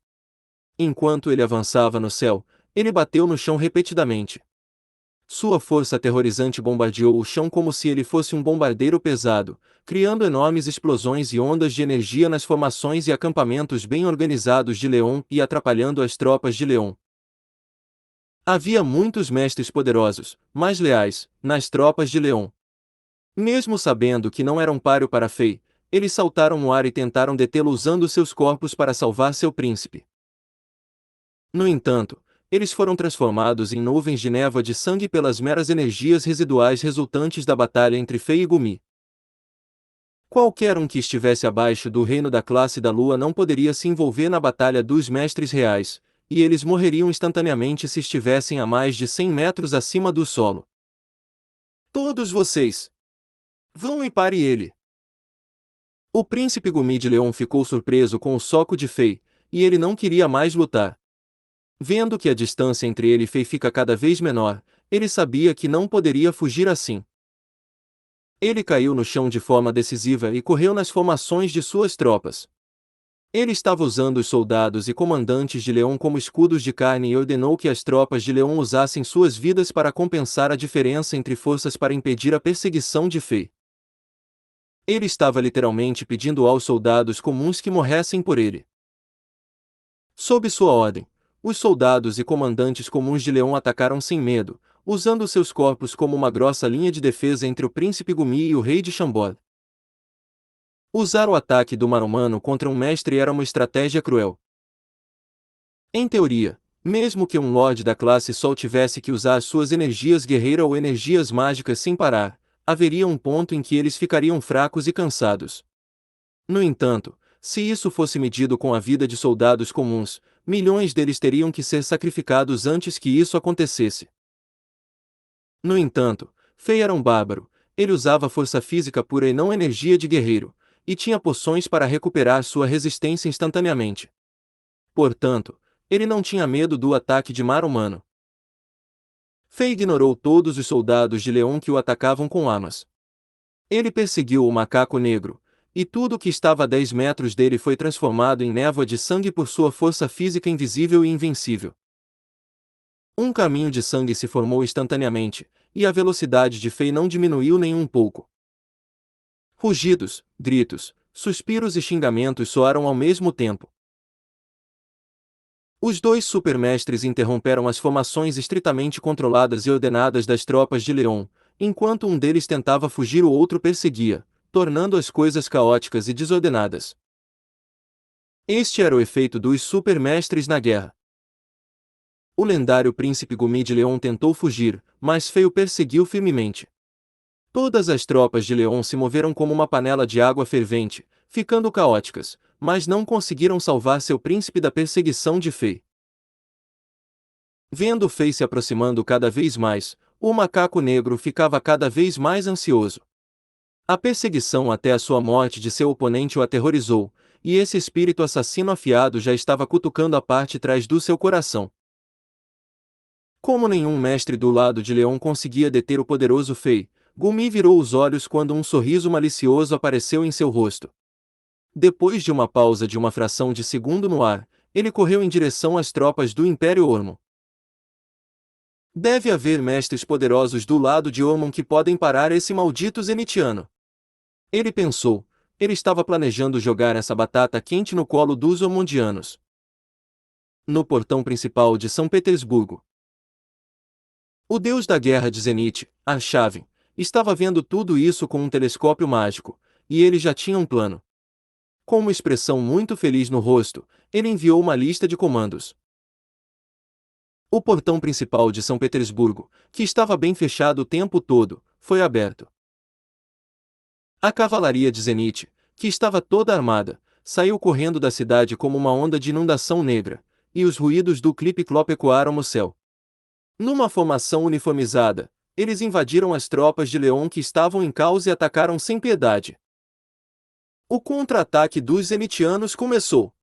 Enquanto ele avançava no céu, ele bateu no chão repetidamente. Sua força aterrorizante bombardeou o chão como se ele fosse um bombardeiro pesado, criando enormes explosões e ondas de energia nas formações e acampamentos bem organizados de Leão e atrapalhando as tropas de Leão. Havia muitos mestres poderosos, mas leais, nas tropas de Leão. Mesmo sabendo que não eram páreo para Fei, eles saltaram no ar e tentaram detê-lo usando seus corpos para salvar seu príncipe. No entanto, eles foram transformados em nuvens de névoa de sangue pelas meras energias residuais resultantes da batalha entre Fei e Gumi. Qualquer um que estivesse abaixo do reino da classe da Lua não poderia se envolver na batalha dos mestres reais, e eles morreriam instantaneamente se estivessem a mais de 100 metros acima do solo. Todos vocês! Vão e pare ele! O príncipe Gumi de Leão ficou surpreso com o soco de Fei, e ele não queria mais lutar. Vendo que a distância entre ele e Fei fica cada vez menor, ele sabia que não poderia fugir assim. Ele caiu no chão de forma decisiva e correu nas formações de suas tropas. Ele estava usando os soldados e comandantes de Leão como escudos de carne e ordenou que as tropas de Leão usassem suas vidas para compensar a diferença entre forças para impedir a perseguição de Fei. Ele estava literalmente pedindo aos soldados comuns que morressem por ele. Sob sua ordem, os soldados e comandantes comuns de Leão atacaram sem medo, usando seus corpos como uma grossa linha de defesa entre o príncipe Gumi e o rei de Chambord. Usar o ataque do mar humano contra um mestre era uma estratégia cruel. Em teoria, mesmo que um lorde da classe Sol tivesse que usar suas energias guerreira ou energias mágicas sem parar, haveria um ponto em que eles ficariam fracos e cansados. No entanto, se isso fosse medido com a vida de soldados comuns, milhões deles teriam que ser sacrificados antes que isso acontecesse. No entanto, Fei era um bárbaro, ele usava força física pura e não energia de guerreiro, e tinha poções para recuperar sua resistência instantaneamente. Portanto, ele não tinha medo do ataque de mar humano. Fei ignorou todos os soldados de Leão que o atacavam com armas. Ele perseguiu o macaco negro, e tudo o que estava a 10 metros dele foi transformado em névoa de sangue por sua força física invisível e invencível. Um caminho de sangue se formou instantaneamente, e a velocidade de Fei não diminuiu nem um pouco. Rugidos, gritos, suspiros e xingamentos soaram ao mesmo tempo. Os dois supermestres interromperam as formações estritamente controladas e ordenadas das tropas de Leon, enquanto um deles tentava fugir, o outro perseguia, tornando as coisas caóticas e desordenadas. Este era o efeito dos supermestres na guerra. O lendário príncipe Gumi de Leon tentou fugir, mas Fei o perseguiu firmemente. Todas as tropas de Leon se moveram como uma panela de água fervente, ficando caóticas, mas não conseguiram salvar seu príncipe da perseguição de Fei. Vendo Fei se aproximando cada vez mais, o macaco negro ficava cada vez mais ansioso. A perseguição até a sua morte de seu oponente o aterrorizou, e esse espírito assassino afiado já estava cutucando a parte trás do seu coração. Como nenhum mestre do lado de Leão conseguia deter o poderoso Fei, Gumi virou os olhos quando um sorriso malicioso apareceu em seu rosto. Depois de uma pausa de uma fração de segundo no ar, ele correu em direção às tropas do Império Ormo. Deve haver mestres poderosos do lado de Ormond que podem parar esse maldito zenitiano. Ele pensou, ele estava planejando jogar essa batata quente no colo dos ormondianos. No portão principal de São Petersburgo. O deus da guerra de Zenith, Arshavin, estava vendo tudo isso com um telescópio mágico, e ele já tinha um plano. Com uma expressão muito feliz no rosto, ele enviou uma lista de comandos. O portão principal de São Petersburgo, que estava bem fechado o tempo todo, foi aberto. A cavalaria de Zenith, que estava toda armada, saiu correndo da cidade como uma onda de inundação negra, e os ruídos do clipe-clop ecoaram no céu. Numa formação uniformizada, eles invadiram as tropas de Leon que estavam em caos e atacaram sem piedade. O contra-ataque dos zenitianos começou.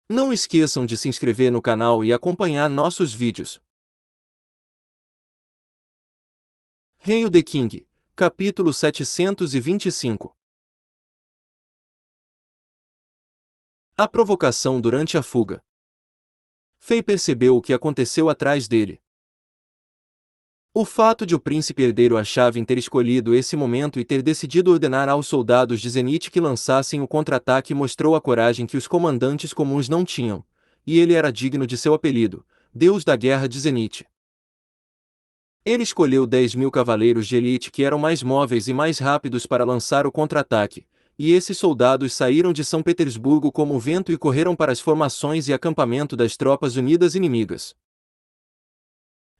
Não esqueçam de se inscrever no canal e acompanhar nossos vídeos. Hail the King, capítulo 725. A provocação durante a fuga. Fei percebeu o que aconteceu atrás dele. O fato de o príncipe herdeiro Arshavin ter escolhido esse momento e ter decidido ordenar aos soldados de Zenith que lançassem o contra-ataque mostrou a coragem que os comandantes comuns não tinham, e ele era digno de seu apelido, Deus da Guerra de Zenith. Ele escolheu 10.000 cavaleiros de elite que eram mais móveis e mais rápidos para lançar o contra-ataque, e esses soldados saíram de São Petersburgo como o vento e correram para as formações e acampamento das tropas unidas inimigas.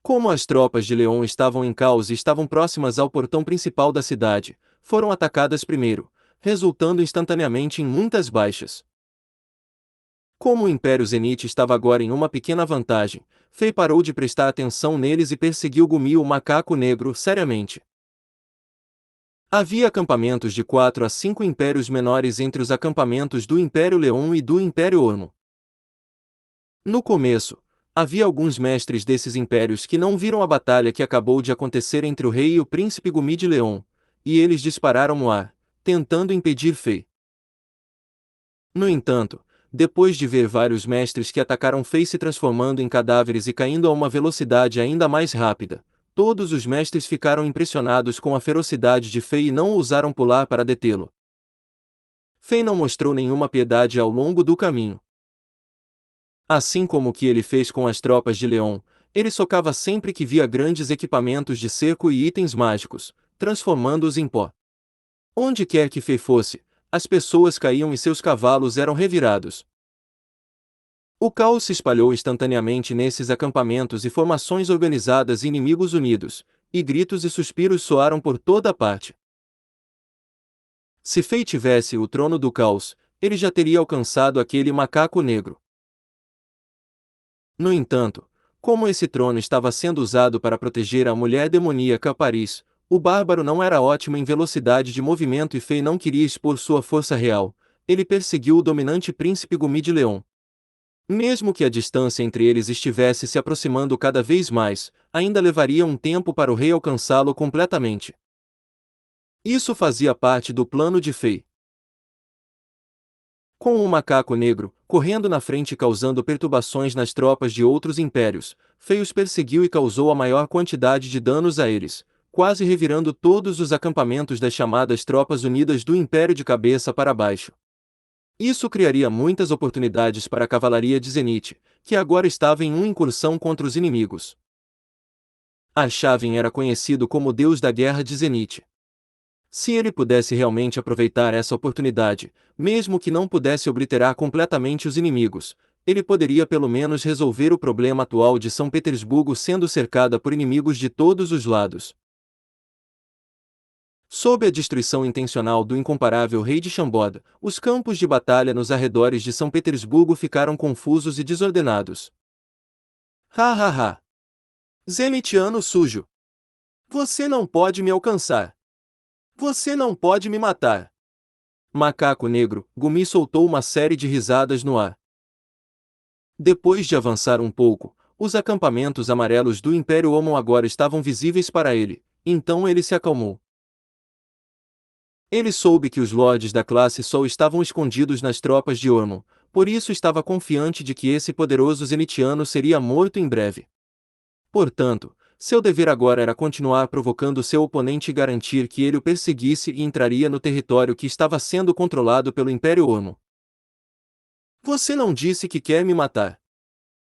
Como as tropas de Leon estavam em caos e estavam próximas ao portão principal da cidade, foram atacadas primeiro, resultando instantaneamente em muitas baixas. Como o Império Zenith estava agora em uma pequena vantagem, Fei parou de prestar atenção neles e perseguiu Gumi o macaco negro seriamente. Havia acampamentos de 4 a 5 impérios menores entre os acampamentos do Império Leon e do Império Ormo. No começo, havia alguns mestres desses impérios que não viram a batalha que acabou de acontecer entre o rei e o príncipe Gumi de Leon, e eles dispararam no ar, tentando impedir Fei. No entanto, depois de ver vários mestres que atacaram Fei se transformando em cadáveres e caindo a uma velocidade ainda mais rápida, todos os mestres ficaram impressionados com a ferocidade de Fei e não ousaram pular para detê-lo. Fei não mostrou nenhuma piedade ao longo do caminho. Assim como o que ele fez com as tropas de Leon, ele socava sempre que via grandes equipamentos de cerco e itens mágicos, transformando-os em pó. Onde quer que Fei fosse, as pessoas caíam e seus cavalos eram revirados. O caos se espalhou instantaneamente nesses acampamentos e formações organizadas e inimigos unidos, e gritos e suspiros soaram por toda a parte. Se Fei tivesse o trono do caos, ele já teria alcançado aquele macaco negro. No entanto, como esse trono estava sendo usado para proteger a mulher demoníaca Paris, o bárbaro não era ótimo em velocidade de movimento e Fei não queria expor sua força real. Ele perseguiu o dominante príncipe Gumi de Leon. Mesmo que a distância entre eles estivesse se aproximando cada vez mais, ainda levaria um tempo para o rei alcançá-lo completamente. Isso fazia parte do plano de Fei. Com o macaco negro, correndo na frente e causando perturbações nas tropas de outros impérios, Fei os perseguiu e causou a maior quantidade de danos a eles, quase revirando todos os acampamentos das chamadas Tropas Unidas do Império de cabeça para baixo. Isso criaria muitas oportunidades para a cavalaria de Zenith, que agora estava em uma incursão contra os inimigos. Arshavin era conhecido como o deus da guerra de Zenith. Se ele pudesse realmente aproveitar essa oportunidade, mesmo que não pudesse obliterar completamente os inimigos, ele poderia pelo menos resolver o problema atual de São Petersburgo sendo cercada por inimigos de todos os lados. Sob a destruição intencional do incomparável rei de Chamboda, os campos de batalha nos arredores de São Petersburgo ficaram confusos e desordenados. Ha ha ha! Zenitiano sujo! Você não pode me alcançar! Você não pode me matar! Macaco negro, Gumi soltou uma série de risadas no ar. Depois de avançar um pouco, os acampamentos amarelos do Império Omon agora estavam visíveis para ele, então ele se acalmou. Ele soube que os lordes da classe Sol estavam escondidos nas tropas de Ormond, por isso estava confiante de que esse poderoso zenitiano seria morto em breve. Portanto, seu dever agora era continuar provocando seu oponente e garantir que ele o perseguisse e entraria no território que estava sendo controlado pelo Império Ormond. Você não disse que quer me matar.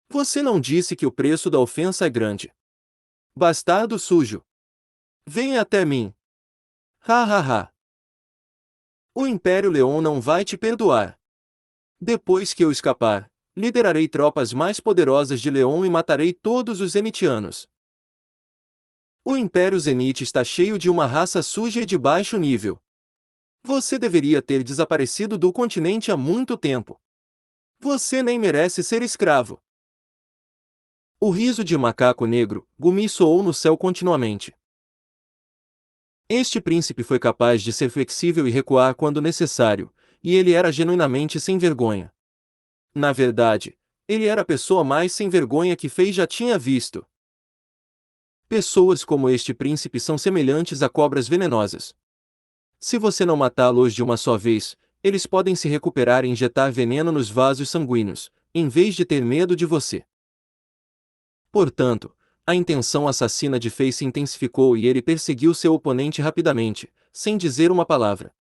Você não disse que o preço da ofensa é grande. Bastardo sujo. Venha até mim. Ha ha ha. O Império Leon não vai te perdoar. Depois que eu escapar, liderarei tropas mais poderosas de Leon e matarei todos os zenitianos. O Império Zenith está cheio de uma raça suja e de baixo nível. Você deveria ter desaparecido do continente há muito tempo. Você nem merece ser escravo. O riso de macaco negro, Gumi soou no céu continuamente. Este príncipe foi capaz de ser flexível e recuar quando necessário, e ele era genuinamente sem vergonha. Na verdade, ele era a pessoa mais sem vergonha que Fei já tinha visto. Pessoas como este príncipe são semelhantes a cobras venenosas. Se você não matá-los de uma só vez, eles podem se recuperar e injetar veneno nos vasos sanguíneos, em vez de ter medo de você. Portanto, a intenção assassina de Fei se intensificou e ele perseguiu seu oponente rapidamente, sem dizer uma palavra.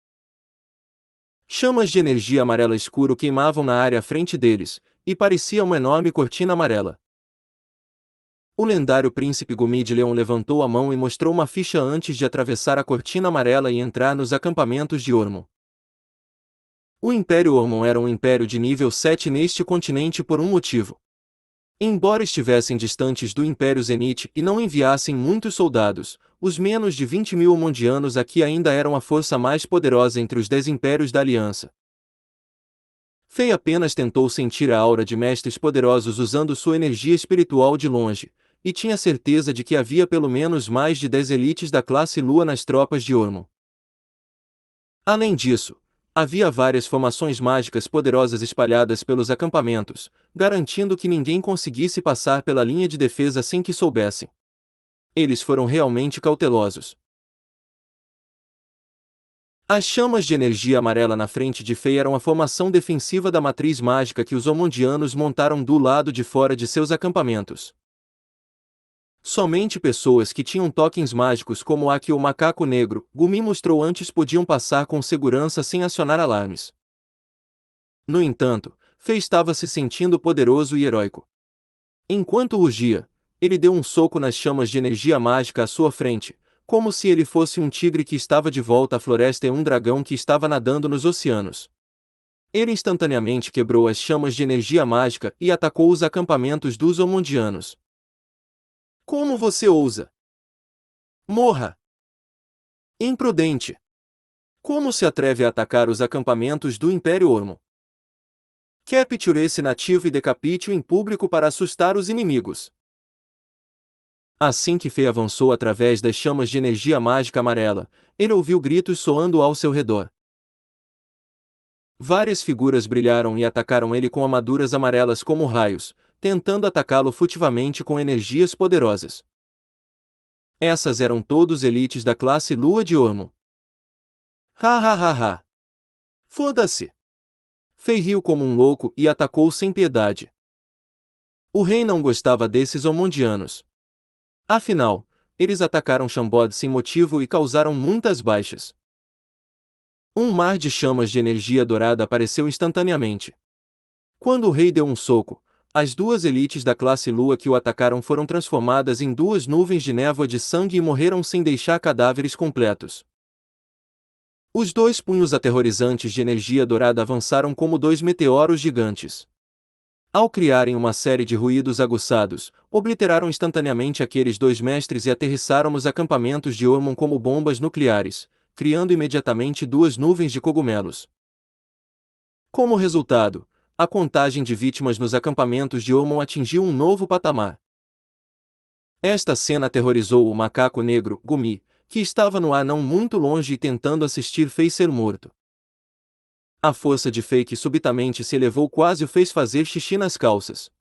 Chamas de energia amarela escuro queimavam na área à frente deles, e parecia uma enorme cortina amarela. O lendário príncipe Gumi de Leon levantou a mão e mostrou uma ficha antes de atravessar a cortina amarela e entrar nos acampamentos de Ormond. O Império Ormond era um império de nível 7 neste continente por um motivo. Embora estivessem distantes do Império Zenith e não enviassem muitos soldados, os menos de 20.000 omondianos aqui ainda eram a força mais poderosa entre os 10 impérios da Aliança. Fei apenas tentou sentir a aura de mestres poderosos usando sua energia espiritual de longe, e tinha certeza de que havia pelo menos mais de 10 elites da classe Lua nas tropas de Ormond. Além disso, havia várias formações mágicas poderosas espalhadas pelos acampamentos, garantindo que ninguém conseguisse passar pela linha de defesa sem que soubessem. Eles foram realmente cautelosos. As chamas de energia amarela na frente de Fei eram a formação defensiva da matriz mágica que os omondianos montaram do lado de fora de seus acampamentos. Somente pessoas que tinham tokens mágicos como a que o macaco negro, Gumi mostrou antes podiam passar com segurança sem acionar alarmes. No entanto, Fei estava se sentindo poderoso e heróico. Enquanto rugia, ele deu um soco nas chamas de energia mágica à sua frente, como se ele fosse um tigre que estava de volta à floresta e um dragão que estava nadando nos oceanos. Ele instantaneamente quebrou as chamas de energia mágica e atacou os acampamentos dos Omondianos. Como você ousa? Morra! Imprudente! Como se atreve a atacar os acampamentos do Império Ormo? Capture esse nativo e decapite-o em público para assustar os inimigos. Assim que Fei avançou através das chamas de energia mágica amarela, ele ouviu gritos soando ao seu redor. Várias figuras brilharam e atacaram ele com armaduras amarelas como raios, tentando atacá-lo furtivamente com energias poderosas. Essas eram todos elites da classe Lua de Ormo. Ha ha ha ha! Foda-se! Fei riu como um louco e atacou sem piedade. O rei não gostava desses Omondianos. Afinal, eles atacaram Chambord sem motivo e causaram muitas baixas. Um mar de chamas de energia dourada apareceu instantaneamente. Quando o rei deu um soco, as duas elites da classe Lua que o atacaram foram transformadas em duas nuvens de névoa de sangue e morreram sem deixar cadáveres completos. Os dois punhos aterrorizantes de energia dourada avançaram como dois meteoros gigantes. Ao criarem uma série de ruídos aguçados, obliteraram instantaneamente aqueles dois mestres e aterrissaram nos acampamentos de Ormond como bombas nucleares, criando imediatamente duas nuvens de cogumelos. Como resultado, a contagem de vítimas nos acampamentos de Ormond atingiu um novo patamar. Esta cena aterrorizou o macaco negro, Gumi, que estava no ar não muito longe e tentando assistir Fei ser morto. A força de Fei que subitamente se elevou quase o fez fazer xixi nas calças.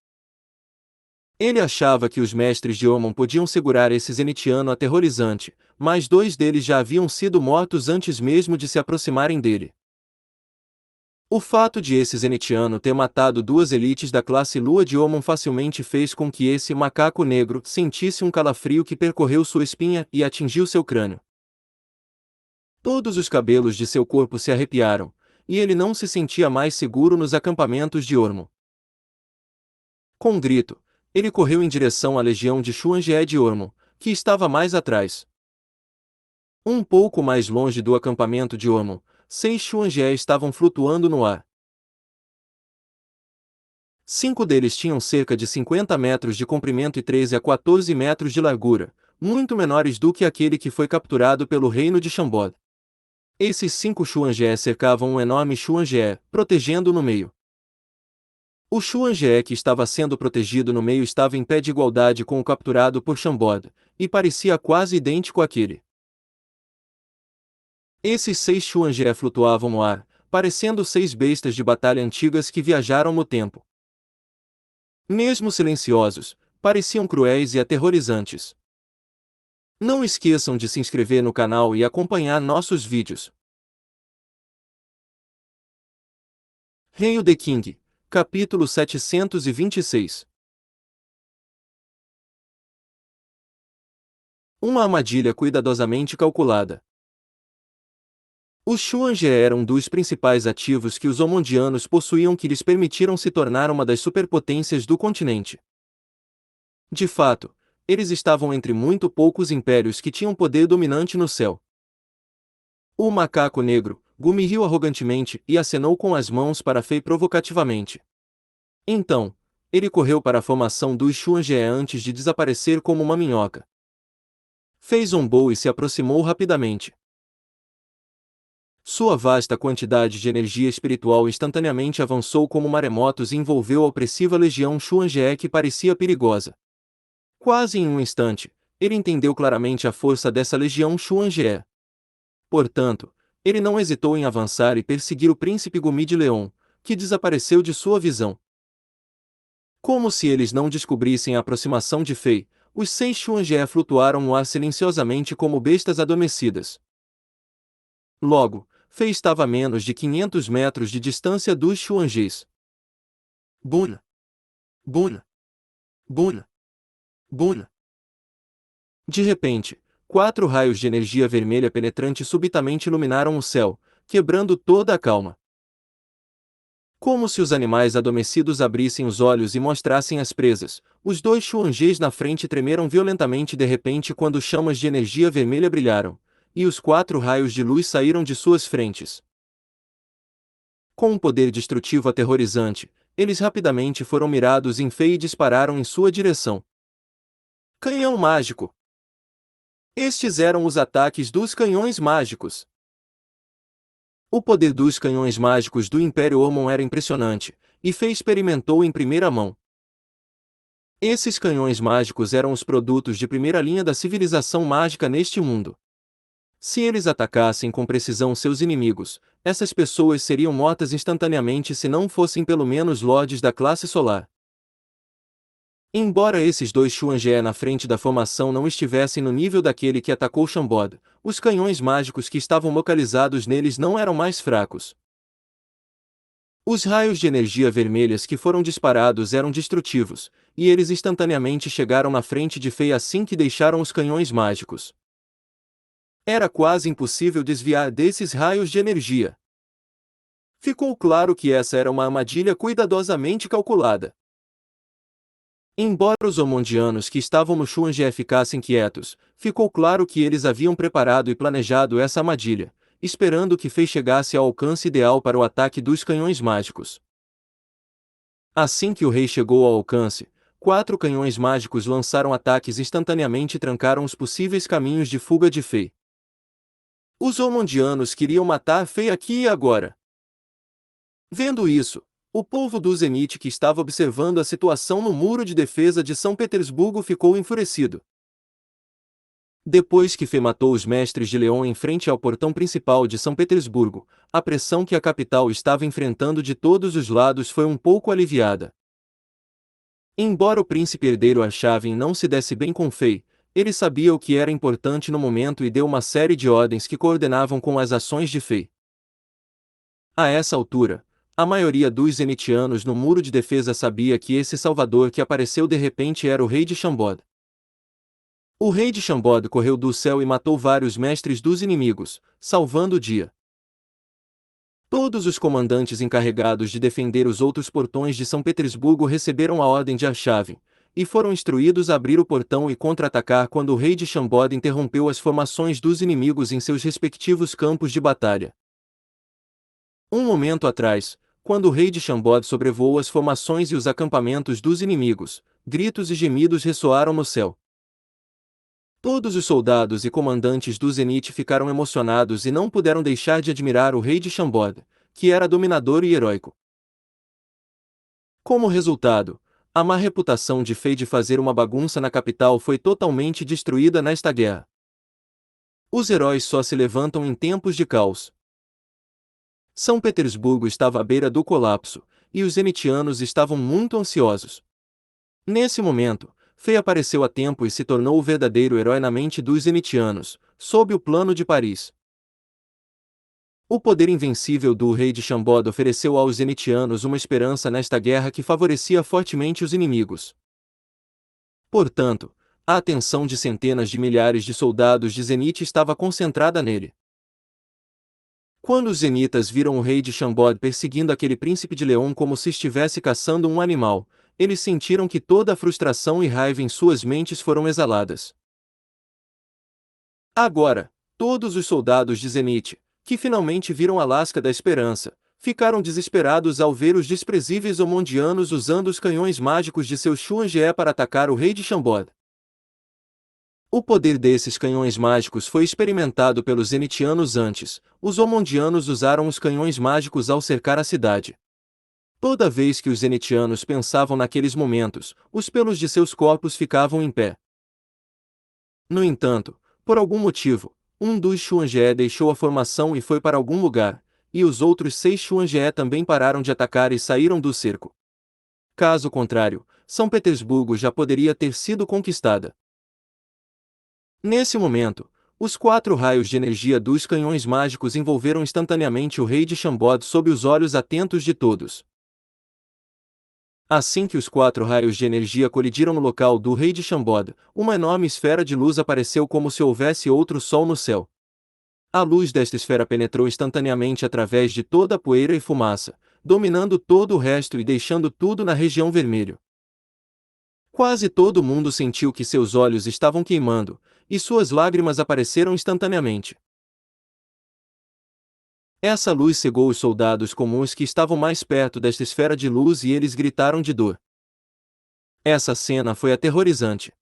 Ele achava que os mestres de Ormond podiam segurar esse zenitiano aterrorizante, mas dois deles já haviam sido mortos antes mesmo de se aproximarem dele. O fato de esse zenitiano ter matado duas elites da classe Lua de Ormond facilmente fez com que esse macaco negro sentisse um calafrio que percorreu sua espinha e atingiu seu crânio. Todos os cabelos de seu corpo se arrepiaram, e ele não se sentia mais seguro nos acampamentos de Ormond. Com um grito, ele correu em direção à legião de Xuanjie de Ormond, que estava mais atrás. Um pouco mais longe do acampamento de Ormond, 6 Xuanjie estavam flutuando no ar. 5 deles tinham cerca de 50 metros de comprimento e 13 a 14 metros de largura, muito menores do que aquele que foi capturado pelo reino de Chambord. Esses 5 Xuanjie cercavam um enorme Xuanjie, protegendo-o no meio. O Xuanjie que estava sendo protegido no meio estava em pé de igualdade com o capturado por Chambord, e parecia quase idêntico àquele. Esses 6 Xuanjie flutuavam no ar, parecendo 6 bestas de batalha antigas que viajaram no tempo. Mesmo silenciosos, pareciam cruéis e aterrorizantes. Não esqueçam de se inscrever no canal e acompanhar nossos vídeos. Rei the King, capítulo 726. Uma armadilha cuidadosamente calculada. Os Xuanjie eram um dos principais ativos que os Omondianos possuíam que lhes permitiram se tornar uma das superpotências do continente. De fato, eles estavam entre muito poucos impérios que tinham poder dominante no céu. O macaco negro, Gumi riu arrogantemente e acenou com as mãos para Fei provocativamente. Então, ele correu para a formação dos Xuanjie antes de desaparecer como uma minhoca. Fei zombou e se aproximou rapidamente. Sua vasta quantidade de energia espiritual instantaneamente avançou como maremotos e envolveu a opressiva legião Xuanjie que parecia perigosa. Quase em um instante, ele entendeu claramente a força dessa legião Xuanjie. Portanto, ele não hesitou em avançar e perseguir o príncipe Gumi de Leon, que desapareceu de sua visão. Como se eles não descobrissem a aproximação de Fei, os 6 Xuanjie flutuaram no ar silenciosamente como bestas adormecidas. Logo, Fei estava a menos de 500 metros de distância dos Xuanjies. Bun! Bun! Bun! Bun! De repente, 4 raios de energia vermelha penetrante subitamente iluminaram o céu, quebrando toda a calma. Como se os animais adormecidos abrissem os olhos e mostrassem as presas, os dois Xuanjés na frente tremeram violentamente de repente quando chamas de energia vermelha brilharam, e os 4 raios de luz saíram de suas frentes. Com um poder destrutivo aterrorizante, eles rapidamente foram mirados em Fei e dispararam em sua direção. Canhão mágico! Estes eram os ataques dos canhões mágicos. O poder dos canhões mágicos do Império Ormon era impressionante, e Fei experimentou em primeira mão. Esses canhões mágicos eram os produtos de primeira linha da civilização mágica neste mundo. Se eles atacassem com precisão seus inimigos, essas pessoas seriam mortas instantaneamente se não fossem pelo menos lordes da classe solar. Embora esses dois Xuanjé na frente da formação não estivessem no nível daquele que atacou Chambod, os canhões mágicos que estavam localizados neles não eram mais fracos. Os raios de energia vermelhas que foram disparados eram destrutivos, e eles instantaneamente chegaram na frente de Fei assim que deixaram os canhões mágicos. Era quase impossível desviar desses raios de energia. Ficou claro que essa era uma armadilha cuidadosamente calculada. Embora os Omondianos que estavam no Xuanjé ficassem quietos, ficou claro que eles haviam preparado e planejado essa armadilha, esperando que Fei chegasse ao alcance ideal para o ataque dos canhões mágicos. Assim que o rei chegou ao alcance, 4 canhões mágicos lançaram ataques instantaneamente e trancaram os possíveis caminhos de fuga de Fei. Os Omondianos queriam matar Fei aqui e agora. Vendo isso, o povo do Zenith que estava observando a situação no muro de defesa de São Petersburgo ficou enfurecido. Depois que Fei matou os mestres de Leon em frente ao portão principal de São Petersburgo, a pressão que a capital estava enfrentando de todos os lados foi um pouco aliviada. Embora o príncipe herdeiro Arshavin não se desse bem com Fei, ele sabia o que era importante no momento e deu uma série de ordens que coordenavam com as ações de Fei. A essa altura, a maioria dos zenitianos no muro de defesa sabia que esse salvador que apareceu de repente era o rei de Chambod. O rei de Chambod correu do céu e matou vários mestres dos inimigos, salvando o dia. Todos os comandantes encarregados de defender os outros portões de São Petersburgo receberam a ordem de Arshavin, e foram instruídos a abrir o portão e contra-atacar quando o rei de Chambod interrompeu as formações dos inimigos em seus respectivos campos de batalha. Um momento atrás, quando o rei de Chambod sobrevoou as formações e os acampamentos dos inimigos, gritos e gemidos ressoaram no céu. Todos os soldados e comandantes do Zenith ficaram emocionados e não puderam deixar de admirar o rei de Chambod, que era dominador e heróico. Como resultado, a má reputação de Fei de fazer uma bagunça na capital foi totalmente destruída nesta guerra. Os heróis só se levantam em tempos de caos. São Petersburgo estava à beira do colapso, e os zenitianos estavam muito ansiosos. Nesse momento, Fei apareceu a tempo e se tornou o verdadeiro herói na mente dos zenitianos, sob o plano de Paris. O poder invencível do rei de Chambod ofereceu aos zenitianos uma esperança nesta guerra que favorecia fortemente os inimigos. Portanto, a atenção de centenas de milhares de soldados de Zenith estava concentrada nele. Quando os zenitas viram o rei de Chambod perseguindo aquele príncipe de Leon como se estivesse caçando um animal, eles sentiram que toda a frustração e raiva em suas mentes foram exaladas. Agora, todos os soldados de Zenith, que finalmente viram a lasca da esperança, ficaram desesperados ao ver os desprezíveis Omondianos usando os canhões mágicos de seus Xuanjé para atacar o rei de Chambod. O poder desses canhões mágicos foi experimentado pelos zenitianos antes. Os Omondianos usaram os canhões mágicos ao cercar a cidade. Toda vez que os zenitianos pensavam naqueles momentos, os pelos de seus corpos ficavam em pé. No entanto, por algum motivo, um dos Xuanjé deixou a formação e foi para algum lugar, e os outros 6 Xuanjé também pararam de atacar e saíram do cerco. Caso contrário, São Petersburgo já poderia ter sido conquistada. Nesse momento, os 4 raios de energia dos canhões mágicos envolveram instantaneamente o rei de Chambod sob os olhos atentos de todos. Assim que os 4 raios de energia colidiram no local do rei de Chambod, uma enorme esfera de luz apareceu como se houvesse outro sol no céu. A luz desta esfera penetrou instantaneamente através de toda a poeira e fumaça, dominando todo o resto e deixando tudo na região vermelho. Quase todo mundo sentiu que seus olhos estavam queimando, e suas lágrimas apareceram instantaneamente. Essa luz cegou os soldados comuns que estavam mais perto desta esfera de luz e eles gritaram de dor. Essa cena foi aterrorizante.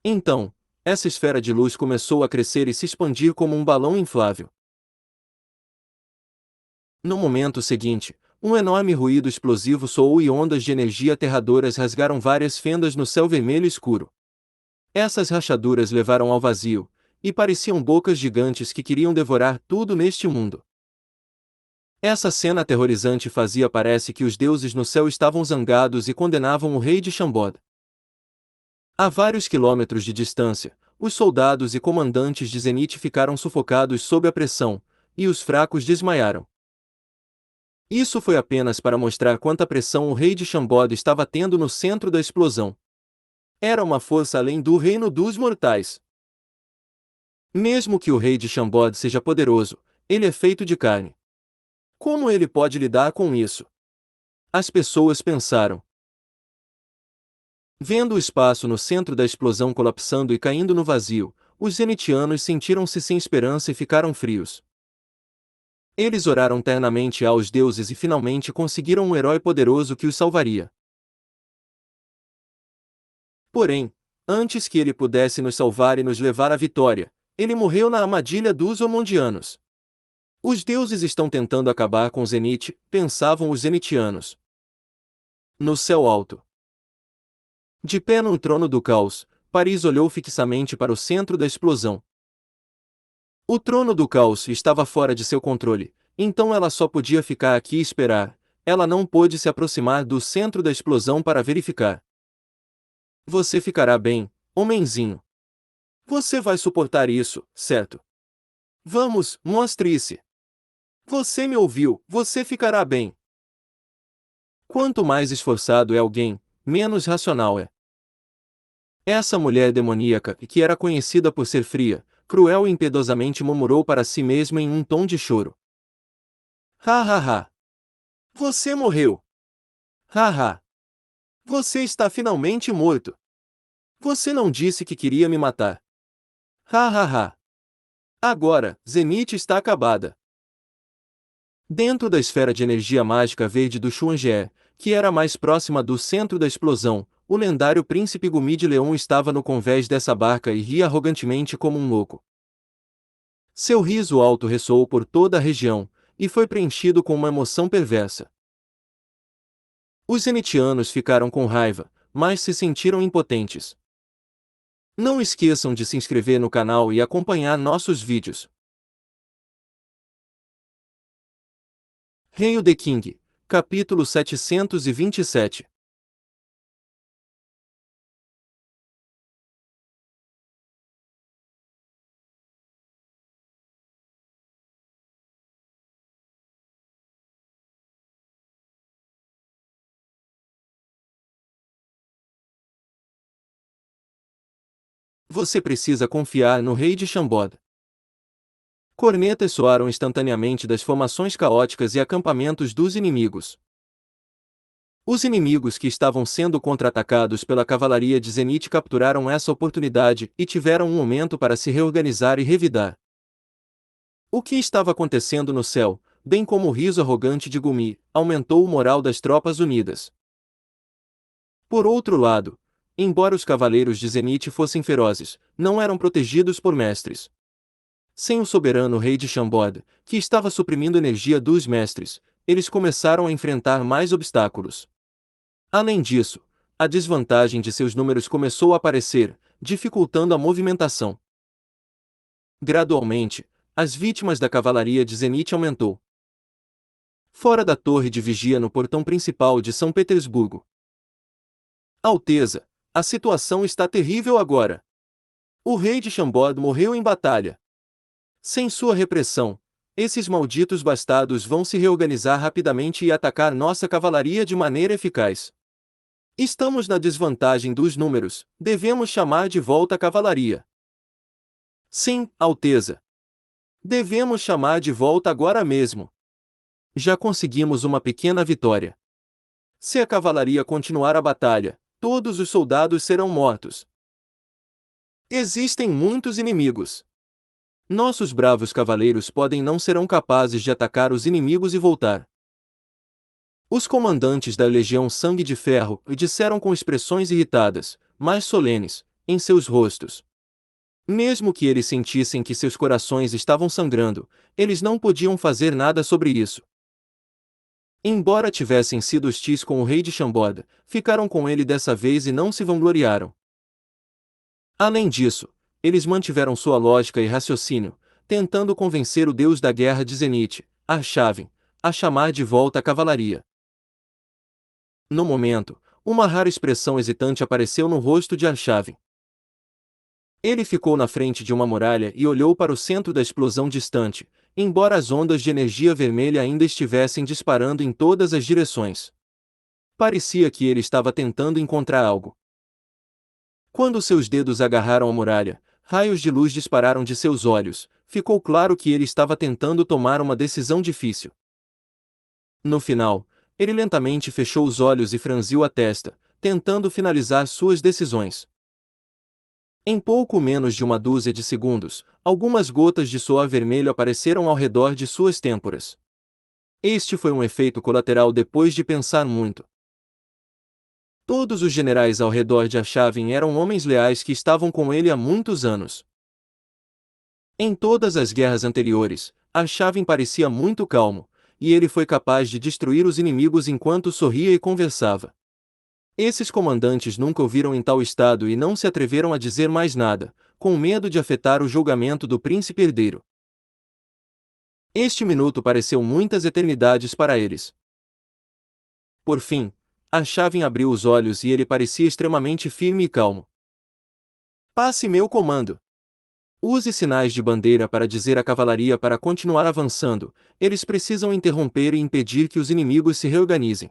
Então, essa esfera de luz começou a crescer e se expandir como um balão inflável. No momento seguinte, um enorme ruído explosivo soou e ondas de energia aterradoras rasgaram várias fendas no céu vermelho escuro. Essas rachaduras levaram ao vazio, e pareciam bocas gigantes que queriam devorar tudo neste mundo. Essa cena aterrorizante fazia parece que os deuses no céu estavam zangados e condenavam o rei de Shambod. A vários quilômetros de distância, os soldados e comandantes de Zenith ficaram sufocados sob a pressão, e os fracos desmaiaram. Isso foi apenas para mostrar quanta pressão o rei de Shambod estava tendo no centro da explosão. Era uma força além do reino dos mortais. Mesmo que o rei de Shambod seja poderoso, ele é feito de carne. Como ele pode lidar com isso? As pessoas pensaram. Vendo o espaço no centro da explosão colapsando e caindo no vazio, os zenitianos sentiram-se sem esperança e ficaram frios. Eles oraram ternamente aos deuses e finalmente conseguiram um herói poderoso que os salvaria. Porém, antes que ele pudesse nos salvar e nos levar à vitória, ele morreu na armadilha dos Omondianos. Os deuses estão tentando acabar com Zenith, pensavam os zenitianos. No céu alto. De pé no trono do caos, Paris olhou fixamente para o centro da explosão. O trono do caos estava fora de seu controle, então ela só podia ficar aqui e esperar. Ela não pôde se aproximar do centro da explosão para verificar. Você ficará bem, homenzinho. Você vai suportar isso, certo? Vamos, mostre-se. Você me ouviu, você ficará bem. Quanto mais esforçado é alguém, menos racional é. Essa mulher demoníaca, que era conhecida por ser fria, cruel e impiedosamente murmurou para si mesma em um tom de choro. Ha ha ha! Você morreu! Ha ha! Você está finalmente morto! Você não disse que queria me matar! Ha ha ha! Agora, Zenith está acabada! Dentro da esfera de energia mágica verde do Xuanjie, que era mais próxima do centro da explosão, o lendário príncipe Gumi de Leão estava no convés dessa barca e ria arrogantemente como um louco. Seu riso alto ressoou por toda a região, e foi preenchido com uma emoção perversa. Os zenitianos ficaram com raiva, mas se sentiram impotentes. Não esqueçam de se inscrever no canal e acompanhar nossos vídeos. Hail the King, capítulo 727. Você precisa confiar no rei de Shambod. Cornetas soaram instantaneamente das formações caóticas e acampamentos dos inimigos. Os inimigos que estavam sendo contra-atacados pela cavalaria de Zenith capturaram essa oportunidade e tiveram um momento para se reorganizar e revidar. O que estava acontecendo no céu, bem como o riso arrogante de Gumi, aumentou o moral das tropas unidas. Por outro lado, embora os cavaleiros de Zenith fossem ferozes, não eram protegidos por mestres. Sem o soberano rei de Shambod, que estava suprimindo energia dos mestres, eles começaram a enfrentar mais obstáculos. Além disso, a desvantagem de seus números começou a aparecer, dificultando a movimentação. Gradualmente, as vítimas da cavalaria de Zenith aumentou. Fora da torre de vigia no portão principal de São Petersburgo. Alteza, a situação está terrível agora. O rei de Shambod morreu em batalha. Sem sua repressão, esses malditos bastardos vão se reorganizar rapidamente e atacar nossa cavalaria de maneira eficaz. Estamos na desvantagem dos números, devemos chamar de volta a cavalaria. Sim, Alteza. Devemos chamar de volta agora mesmo. Já conseguimos uma pequena vitória. Se a cavalaria continuar a batalha, todos os soldados serão mortos. Existem muitos inimigos. Nossos bravos cavaleiros podem não serão capazes de atacar os inimigos e voltar. Os comandantes da Legião Sangue de Ferro disseram com expressões irritadas, mas solenes, em seus rostos. Mesmo que eles sentissem que seus corações estavam sangrando, eles não podiam fazer nada sobre isso. Embora tivessem sido hostis com o rei de Xamboda, ficaram com ele dessa vez e não se vangloriaram. Além disso, eles mantiveram sua lógica e raciocínio, tentando convencer o deus da guerra de Zenith, Arshavin, a chamar de volta a cavalaria. No momento, uma rara expressão hesitante apareceu no rosto de Arshavin. Ele ficou na frente de uma muralha e olhou para o centro da explosão distante, embora as ondas de energia vermelha ainda estivessem disparando em todas as direções. Parecia que ele estava tentando encontrar algo. Quando seus dedos agarraram a muralha, raios de luz dispararam de seus olhos, ficou claro que ele estava tentando tomar uma decisão difícil. No final, ele lentamente fechou os olhos e franziu a testa, tentando finalizar suas decisões. Em pouco menos de uma dúzia de segundos, algumas gotas de suor vermelho apareceram ao redor de suas têmporas. Este foi um efeito colateral depois de pensar muito. Todos os generais ao redor de Arshavin eram homens leais que estavam com ele há muitos anos. Em todas as guerras anteriores, Arshavin parecia muito calmo, e ele foi capaz de destruir os inimigos enquanto sorria e conversava. Esses comandantes nunca o viram em tal estado e não se atreveram a dizer mais nada, com medo de afetar o julgamento do príncipe herdeiro. Este minuto pareceu muitas eternidades para eles. Por fim, Arshavin abriu os olhos e ele parecia extremamente firme e calmo. Passe meu comando. Use sinais de bandeira para dizer à cavalaria para continuar avançando, eles precisam interromper e impedir que os inimigos se reorganizem.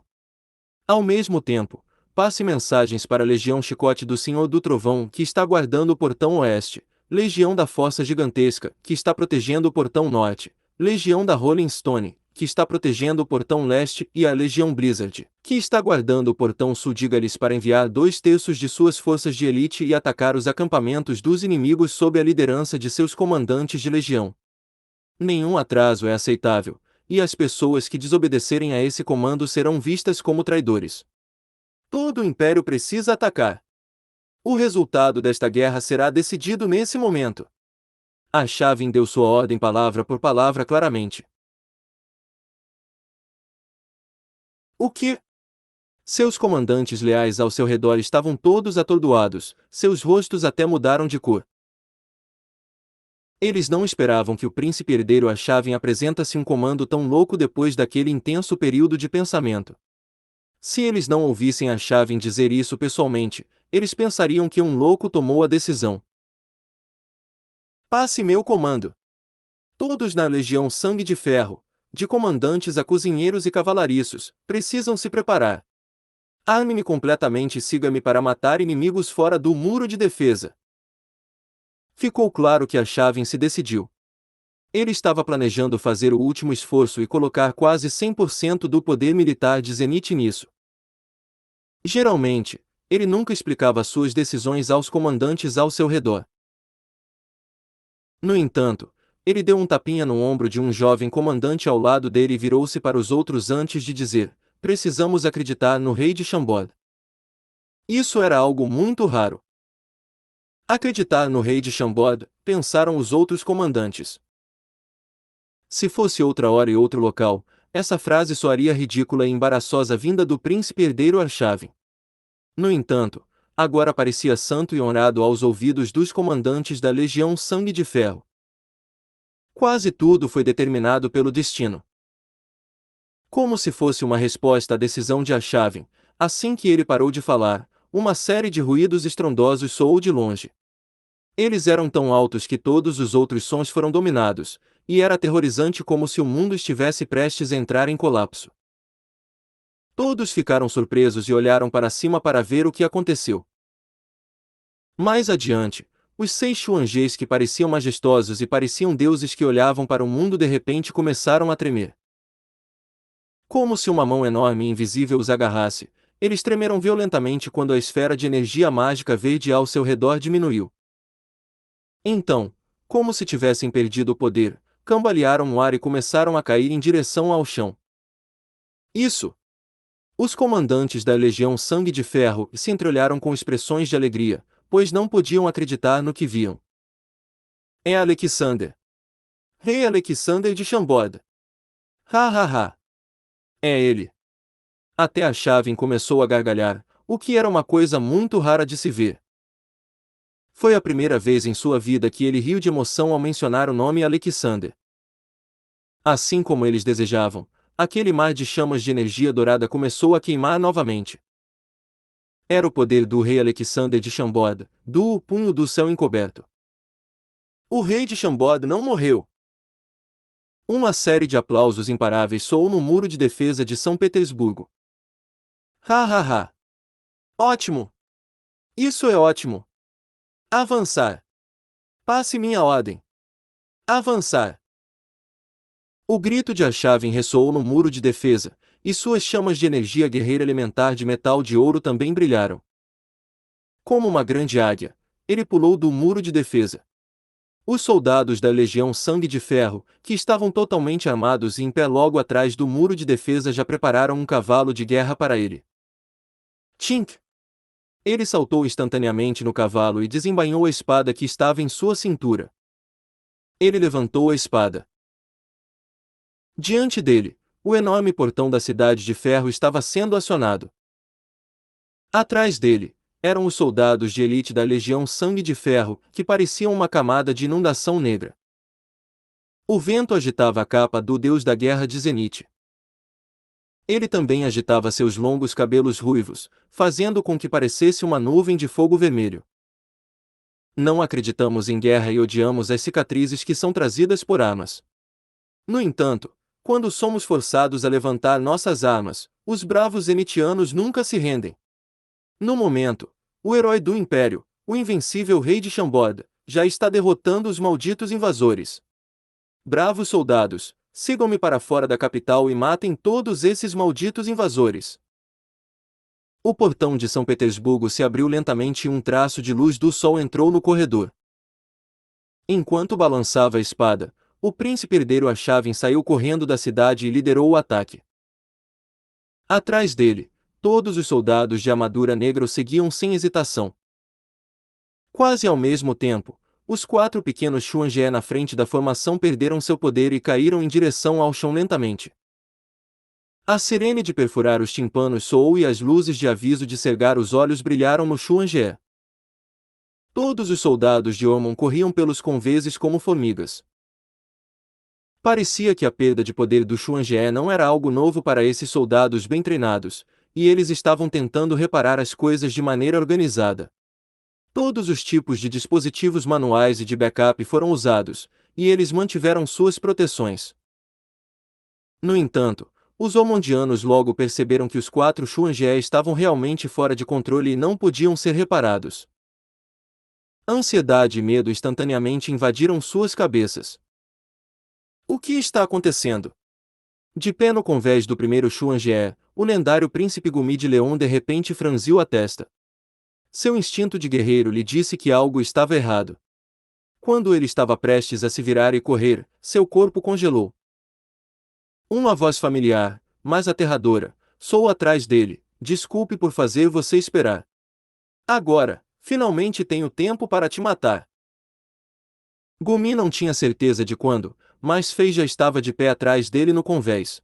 Ao mesmo tempo, passe mensagens para a Legião Chicote do Senhor do Trovão, que está guardando o portão oeste, Legião da Fossa Gigantesca, que está protegendo o portão norte, Legião da Rolling Stone, que está protegendo o portão leste, e a Legião Blizzard, que está guardando o portão sul. Diga-lhes para enviar 2/3 de suas forças de elite e atacar os acampamentos dos inimigos sob a liderança de seus comandantes de legião. Nenhum atraso é aceitável, e as pessoas que desobedecerem a esse comando serão vistas como traidores. Todo o Império precisa atacar. O resultado desta guerra será decidido nesse momento. Arshavin deu sua ordem palavra por palavra claramente. O que? Seus comandantes leais ao seu redor estavam todos atordoados, seus rostos até mudaram de cor. Eles não esperavam que o príncipe herdeiro Arshavin apresentasse um comando tão louco depois daquele intenso período de pensamento. Se eles não ouvissem Arshavin dizer isso pessoalmente, eles pensariam que um louco tomou a decisão. Passe meu comando. Todos na Legião Sangue de Ferro, de comandantes a cozinheiros e cavalariços, precisam se preparar. Arme-me completamente e siga-me para matar inimigos fora do muro de defesa. Ficou claro que Arshavin se decidiu. Ele estava planejando fazer o último esforço e colocar quase 100% do poder militar de Zenith nisso. Geralmente, ele nunca explicava suas decisões aos comandantes ao seu redor. No entanto, ele deu um tapinha no ombro de um jovem comandante ao lado dele e virou-se para os outros antes de dizer: precisamos acreditar no rei de Xambod. Isso era algo muito raro. Acreditar no rei de Xambod, pensaram os outros comandantes. Se fosse outra hora e outro local, essa frase soaria ridícula e embaraçosa vinda do príncipe herdeiro Arshavin. No entanto, agora parecia santo e honrado aos ouvidos dos comandantes da Legião Sangue de Ferro. Quase tudo foi determinado pelo destino. Como se fosse uma resposta à decisão de Arshavin, assim que ele parou de falar, uma série de ruídos estrondosos soou de longe. Eles eram tão altos que todos os outros sons foram dominados, e era aterrorizante como se o mundo estivesse prestes a entrar em colapso. Todos ficaram surpresos e olharam para cima para ver o que aconteceu. Mais adiante, os 6 Xuanjês que pareciam majestosos e pareciam deuses que olhavam para o mundo de repente começaram a tremer. Como se uma mão enorme e invisível os agarrasse, eles tremeram violentamente quando a esfera de energia mágica verde ao seu redor diminuiu. Então, como se tivessem perdido o poder, cambalearam no ar e começaram a cair em direção ao chão. Isso! Os comandantes da Legião Sangue de Ferro se entreolharam com expressões de alegria, pois não podiam acreditar no que viam. É Alexander! Rei Alexander de Chambord! Ha ha ha! É ele! Até a Chaven começou a gargalhar, o que era uma coisa muito rara de se ver. Foi a primeira vez em sua vida que ele riu de emoção ao mencionar o nome Alexander. Assim como eles desejavam, aquele mar de chamas de energia dourada começou a queimar novamente. Era o poder do rei Alexander de Chambord, do punho do céu encoberto. O rei de Chambord não morreu. Uma série de aplausos imparáveis soou no muro de defesa de São Petersburgo. Ha ha ha! Ótimo! Isso é ótimo! Avançar! Passe minha ordem! Avançar! O grito de Arshavin ressoou no muro de defesa, e suas chamas de energia guerreira elementar de metal de ouro também brilharam. Como uma grande águia, ele pulou do muro de defesa. Os soldados da Legião Sangue de Ferro, que estavam totalmente armados e em pé logo atrás do muro de defesa, já prepararam um cavalo de guerra para ele. Tink! Ele saltou instantaneamente no cavalo e desembainhou a espada que estava em sua cintura. Ele levantou a espada. Diante dele, o enorme portão da Cidade de Ferro estava sendo acionado. Atrás dele, eram os soldados de elite da Legião Sangue de Ferro, que pareciam uma camada de inundação negra. O vento agitava a capa do deus da guerra de Zenith. Ele também agitava seus longos cabelos ruivos, fazendo com que parecesse uma nuvem de fogo vermelho. Não acreditamos em guerra e odiamos as cicatrizes que são trazidas por armas. No entanto, quando somos forçados a levantar nossas armas, os bravos zenitianos nunca se rendem. No momento, o herói do Império, o invencível rei de Chambord, já está derrotando os malditos invasores. Bravos soldados, sigam-me para fora da capital e matem todos esses malditos invasores. O portão de São Petersburgo se abriu lentamente e um traço de luz do sol entrou no corredor. Enquanto balançava a espada, o príncipe herdeiro Arshavin saiu correndo da cidade e liderou o ataque. Atrás dele, todos os soldados de armadura negra o seguiam sem hesitação. Quase ao mesmo tempo, os 4 pequenos Xuanjie na frente da formação perderam seu poder e caíram em direção ao chão lentamente. A sirene de perfurar os tímpanos soou e as luzes de aviso de cegar os olhos brilharam no Xuanjie. Todos os soldados de Ormond corriam pelos conveses como formigas. Parecia que a perda de poder do Xuanjie não era algo novo para esses soldados bem treinados, e eles estavam tentando reparar as coisas de maneira organizada. Todos os tipos de dispositivos manuais e de backup foram usados, e eles mantiveram suas proteções. No entanto, os Ormondianos logo perceberam que os 4 Xuanjie estavam realmente fora de controle e não podiam ser reparados. Ansiedade e medo instantaneamente invadiram suas cabeças. O que está acontecendo? De pé no convés do primeiro Xuanjie, o lendário príncipe Gumi de Leon de repente franziu a testa. Seu instinto de guerreiro lhe disse que algo estava errado. Quando ele estava prestes a se virar e correr, seu corpo congelou. Uma voz familiar, mas aterradora, soou atrás dele: "Desculpe por fazer você esperar. Agora, finalmente tenho tempo para te matar." Gumi não tinha certeza de quando, mas Fei já estava de pé atrás dele no convés.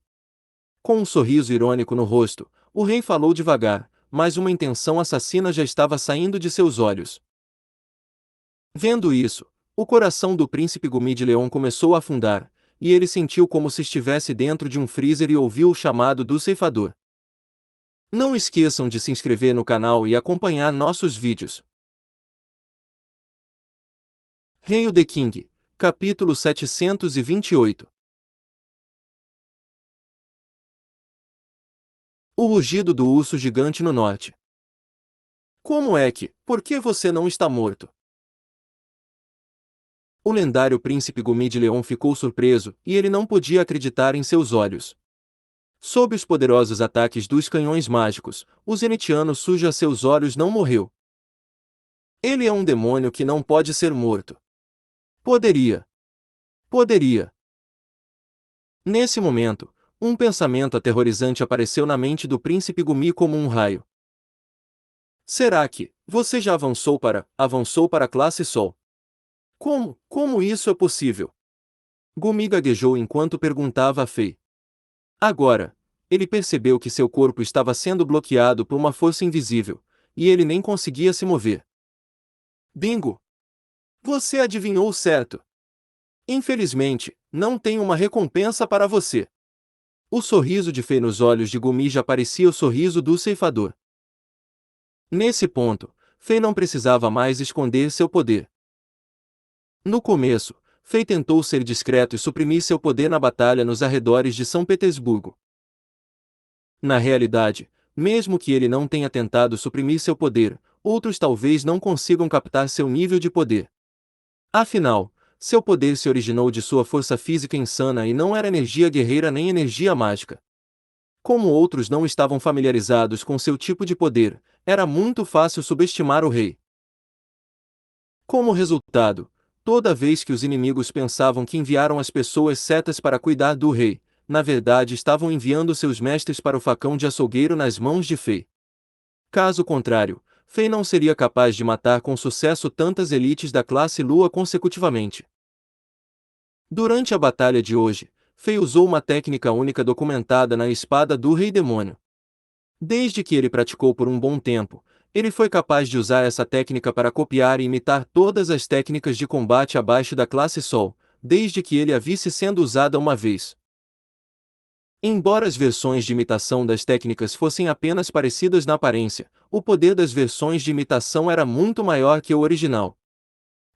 Com um sorriso irônico no rosto, o rei falou devagar, mas uma intenção assassina já estava saindo de seus olhos. Vendo isso, o coração do príncipe Gumi de Leon começou a afundar, e ele sentiu como se estivesse dentro de um freezer e ouviu o chamado do ceifador. Não esqueçam de se inscrever no canal e acompanhar nossos vídeos. Hail the King, capítulo 728. O rugido do urso gigante no norte. Como é que, por que você não está morto? O lendário príncipe Gumi de Leon ficou surpreso, e ele não podia acreditar em seus olhos. Sob os poderosos ataques dos canhões mágicos, o zenitiano sujo a seus olhos não morreu. Ele é um demônio que não pode ser morto. Poderia. Poderia. Nesse momento, um pensamento aterrorizante apareceu na mente do príncipe Gumi como um raio. Será que você já avançou para a classe Sol? Como isso é possível? Gumi gaguejou enquanto perguntava a Fei. Agora, ele percebeu que seu corpo estava sendo bloqueado por uma força invisível, e ele nem conseguia se mover. Bingo! Você adivinhou certo. Infelizmente, não tenho uma recompensa para você. O sorriso de Fei nos olhos de Gumi já parecia o sorriso do ceifador. Nesse ponto, Fei não precisava mais esconder seu poder. No começo, Fei tentou ser discreto e suprimir seu poder na batalha nos arredores de São Petersburgo. Na realidade, mesmo que ele não tenha tentado suprimir seu poder, outros talvez não consigam captar seu nível de poder. Afinal, seu poder se originou de sua força física insana e não era energia guerreira nem energia mágica. Como outros não estavam familiarizados com seu tipo de poder, era muito fácil subestimar o rei. Como resultado, toda vez que os inimigos pensavam que enviaram as pessoas certas para cuidar do rei, na verdade estavam enviando seus mestres para o facão de açougueiro nas mãos de Fei. Caso contrário, Fei não seria capaz de matar com sucesso tantas elites da classe Lua consecutivamente. Durante a batalha de hoje, Fei usou uma técnica única documentada na espada do Rei Demônio. Desde que ele praticou por um bom tempo, ele foi capaz de usar essa técnica para copiar e imitar todas as técnicas de combate abaixo da classe Sol, desde que ele a visse sendo usada uma vez. Embora as versões de imitação das técnicas fossem apenas parecidas na aparência, o poder das versões de imitação era muito maior que o original.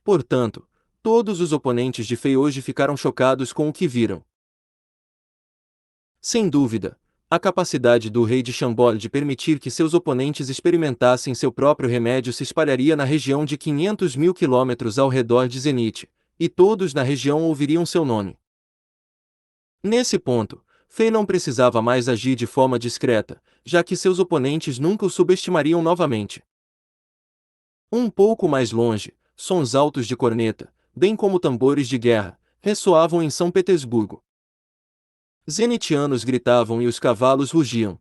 Portanto, todos os oponentes de Fei hoje ficaram chocados com o que viram. Sem dúvida, a capacidade do rei de Chambord de permitir que seus oponentes experimentassem seu próprio remédio se espalharia na região de 500 mil quilômetros ao redor de Zenith, e todos na região ouviriam seu nome. Nesse ponto, Fei não precisava mais agir de forma discreta, já que seus oponentes nunca o subestimariam novamente. Um pouco mais longe, sons altos de corneta, bem como tambores de guerra, ressoavam em São Petersburgo. Zenitianos gritavam e os cavalos rugiam.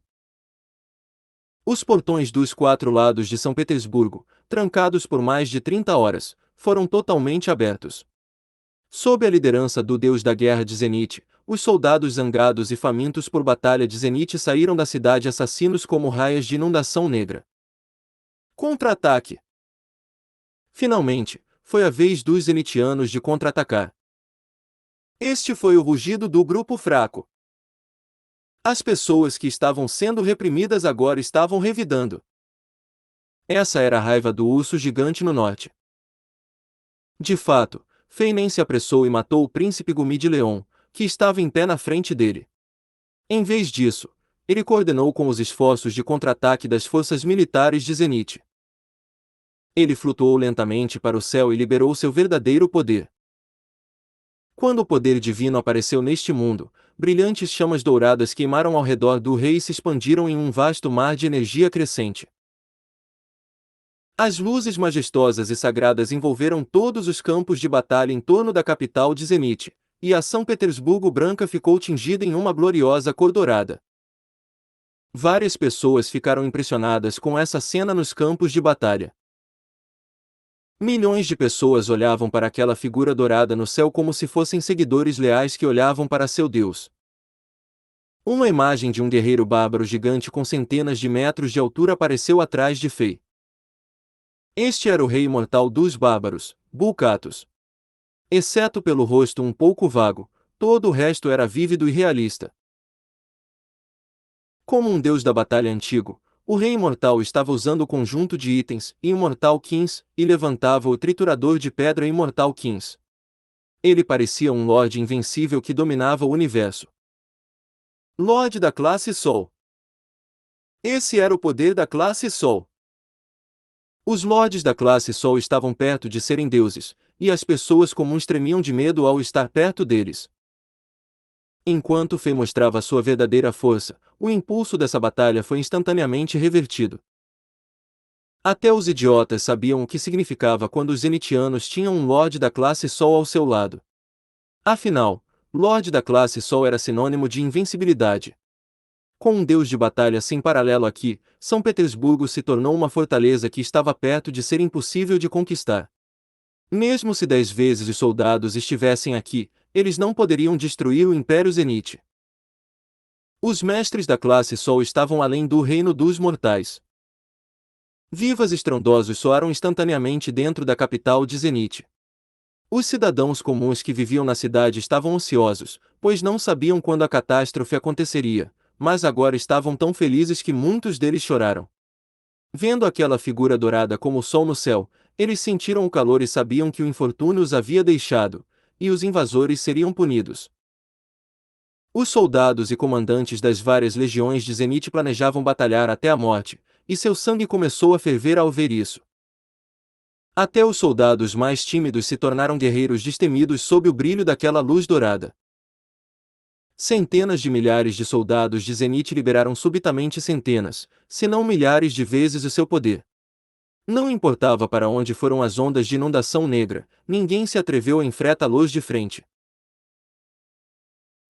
Os portões dos 4 lados de São Petersburgo, trancados por mais de 30 horas, foram totalmente abertos. Sob a liderança do deus da guerra de Zenith, os soldados zangados e famintos por batalha de Zenith saíram da cidade assassinos como raias de inundação negra. Contra-ataque! Finalmente, foi a vez dos zenitianos de contra-atacar. Este foi o rugido do grupo fraco. As pessoas que estavam sendo reprimidas agora estavam revidando. Essa era a raiva do urso gigante no norte. De fato, Fei nem se apressou e matou o príncipe Gumi de Leon, que estava em pé na frente dele. Em vez disso, ele coordenou com os esforços de contra-ataque das forças militares de Zenith. Ele flutuou lentamente para o céu e liberou seu verdadeiro poder. Quando o poder divino apareceu neste mundo, brilhantes chamas douradas queimaram ao redor do rei e se expandiram em um vasto mar de energia crescente. As luzes majestosas e sagradas envolveram todos os campos de batalha em torno da capital de Zenith, e a São Petersburgo branca ficou tingida em uma gloriosa cor dourada. Várias pessoas ficaram impressionadas com essa cena nos campos de batalha. Milhões de pessoas olhavam para aquela figura dourada no céu como se fossem seguidores leais que olhavam para seu Deus. Uma imagem de um guerreiro bárbaro gigante com centenas de metros de altura apareceu atrás de Fei. Este era o rei imortal dos bárbaros, Bulkatos. Exceto pelo rosto um pouco vago, todo o resto era vívido e realista. Como um deus da batalha antigo, o rei imortal estava usando o conjunto de itens Immortal Kings e levantava o triturador de pedra Immortal Kings. Ele parecia um Lorde invencível que dominava o universo. Lorde da classe Sol. Esse era o poder da classe Sol. Os lordes da classe Sol estavam perto de serem deuses, e as pessoas comuns tremiam de medo ao estar perto deles. Enquanto Fei mostrava sua verdadeira força, o impulso dessa batalha foi instantaneamente revertido. Até os idiotas sabiam o que significava quando os zenitianos tinham um Lorde da classe Sol ao seu lado. Afinal, Lorde da classe Sol era sinônimo de invencibilidade. Com um deus de batalha sem paralelo aqui, São Petersburgo se tornou uma fortaleza que estava perto de ser impossível de conquistar. Mesmo se 10 vezes os soldados estivessem aqui, eles não poderiam destruir o Império Zenite. Os mestres da classe Sol estavam além do reino dos mortais. Vivas estrondosos soaram instantaneamente dentro da capital de Zenite. Os cidadãos comuns que viviam na cidade estavam ansiosos, pois não sabiam quando a catástrofe aconteceria, mas agora estavam tão felizes que muitos deles choraram. Vendo aquela figura dourada como o sol no céu, eles sentiram o calor e sabiam que o infortúnio os havia deixado, e os invasores seriam punidos. Os soldados e comandantes das várias legiões de Zenite planejavam batalhar até a morte, e seu sangue começou a ferver ao ver isso. Até os soldados mais tímidos se tornaram guerreiros destemidos sob o brilho daquela luz dourada. Centenas de milhares de soldados de Zenite liberaram subitamente centenas, se não milhares de vezes o seu poder. Não importava para onde foram as ondas de inundação negra, ninguém se atreveu a enfrentá-los de frente.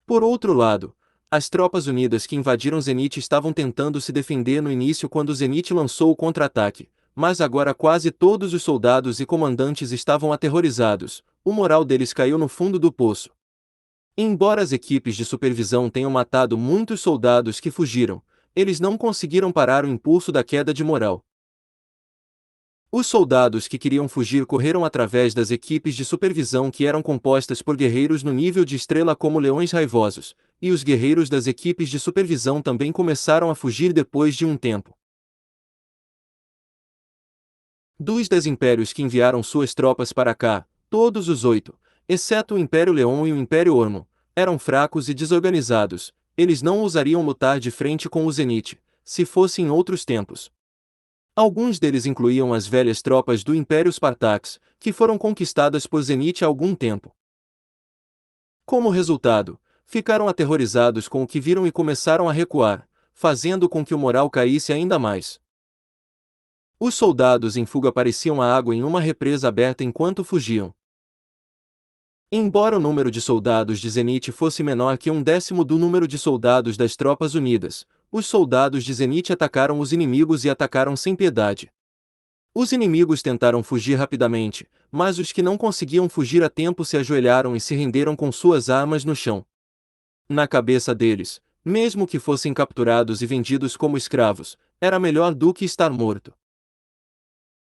Por outro lado, as tropas unidas que invadiram Zenite estavam tentando se defender no início quando Zenite lançou o contra-ataque, mas agora quase todos os soldados e comandantes estavam aterrorizados, o moral deles caiu no fundo do poço. Embora as equipes de supervisão tenham matado muitos soldados que fugiram, eles não conseguiram parar o impulso da queda de moral. Os soldados que queriam fugir correram através das equipes de supervisão que eram compostas por guerreiros no nível de estrela como leões raivosos, e os guerreiros das equipes de supervisão também começaram a fugir depois de um tempo. Dos 10 impérios que enviaram suas tropas para cá, todos os 8, exceto o Império Leão e o Império Ormo, eram fracos e desorganizados, eles não ousariam lutar de frente com o Zenite, se fosse em outros tempos. Alguns deles incluíam as velhas tropas do Império Spartax, que foram conquistadas por Zenite há algum tempo. Como resultado, ficaram aterrorizados com o que viram e começaram a recuar, fazendo com que o moral caísse ainda mais. Os soldados em fuga pareciam a água em uma represa aberta enquanto fugiam. Embora o número de soldados de Zenite fosse menor que 1/10 do número de soldados das tropas unidas, os soldados de Zenite atacaram os inimigos e atacaram sem piedade. Os inimigos tentaram fugir rapidamente, mas os que não conseguiam fugir a tempo se ajoelharam e se renderam com suas armas no chão. Na cabeça deles, mesmo que fossem capturados e vendidos como escravos, era melhor do que estar morto.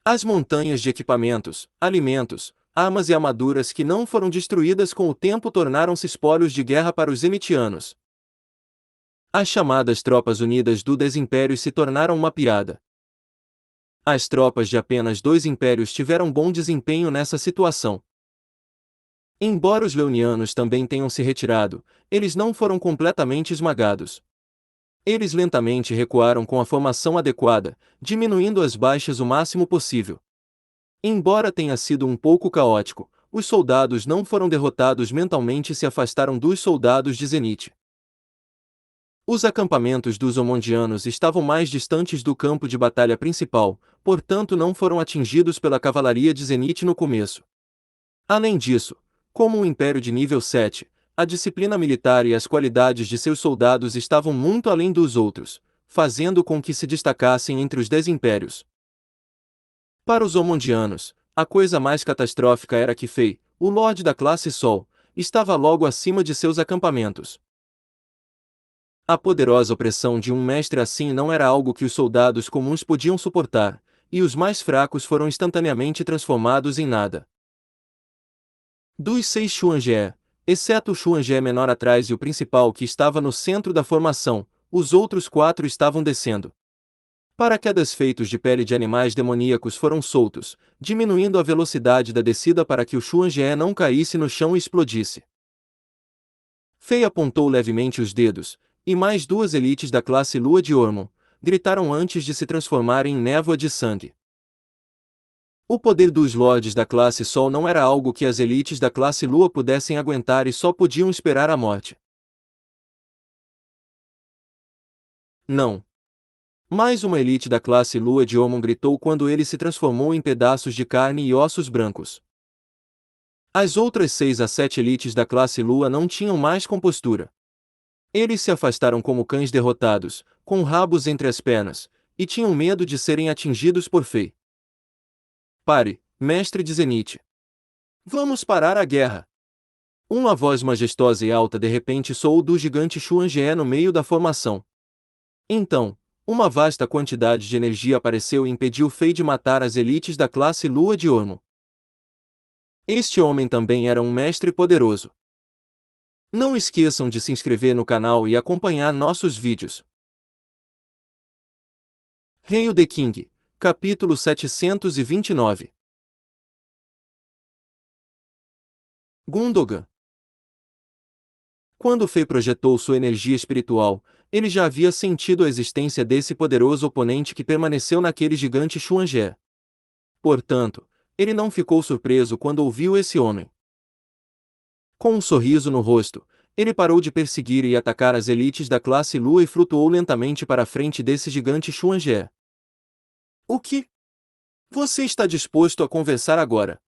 As montanhas de equipamentos, alimentos, armas e armaduras que não foram destruídas com o tempo tornaram-se espólios de guerra para os zenitianos. As chamadas Tropas Unidas do Desimpério se tornaram uma piada. As tropas de apenas 2 impérios tiveram bom desempenho nessa situação. Embora os leonianos também tenham se retirado, eles não foram completamente esmagados. Eles lentamente recuaram com a formação adequada, diminuindo as baixas o máximo possível. Embora tenha sido um pouco caótico, os soldados não foram derrotados mentalmente e se afastaram dos soldados de Zenite. Os acampamentos dos Omondianos estavam mais distantes do campo de batalha principal, portanto não foram atingidos pela cavalaria de Zenite no começo. Além disso, como um império de nível 7, a disciplina militar e as qualidades de seus soldados estavam muito além dos outros, fazendo com que se destacassem entre os 10 impérios. Para os Omondianos, a coisa mais catastrófica era que Fei, o Lorde da classe Sol, estava logo acima de seus acampamentos. A poderosa opressão de um mestre assim não era algo que os soldados comuns podiam suportar, e os mais fracos foram instantaneamente transformados em nada. Dos 6 Xuanjie, exceto o Xuanjie menor atrás e o principal que estava no centro da formação, os outros 4 estavam descendo. Paraquedas feitos de pele de animais demoníacos foram soltos, diminuindo a velocidade da descida para que o Xuanjie não caísse no chão e explodisse. Fei apontou levemente os dedos, e mais 2 elites da classe Lua de Ormond gritaram antes de se transformarem em névoa de sangue. O poder dos lordes da classe Sol não era algo que as elites da classe Lua pudessem aguentar e só podiam esperar a morte. Não. Mais uma elite da classe Lua de Ormond gritou quando ele se transformou em pedaços de carne e ossos brancos. As outras 6 a 7 elites da classe Lua não tinham mais compostura. Eles se afastaram como cães derrotados, com rabos entre as pernas, e tinham medo de serem atingidos por Fei. Pare, mestre de Zenith. Vamos parar a guerra. Uma voz majestosa e alta de repente soou do gigante Xuan-Jie no meio da formação. Então, uma vasta quantidade de energia apareceu e impediu Fei de matar as elites da classe Lua de Ormond. Este homem também era um mestre poderoso. Não esqueçam de se inscrever no canal e acompanhar nossos vídeos. Rei the King, capítulo 729. Gundogan. Quando Fei projetou sua energia espiritual, ele já havia sentido a existência desse poderoso oponente que permaneceu naquele gigante Xuan-Jie. Portanto, ele não ficou surpreso quando ouviu esse homem. Com um sorriso no rosto, ele parou de perseguir e atacar as elites da classe Lua e flutuou lentamente para a frente desse gigante Xuan-Jie. O que? Você está disposto a conversar agora?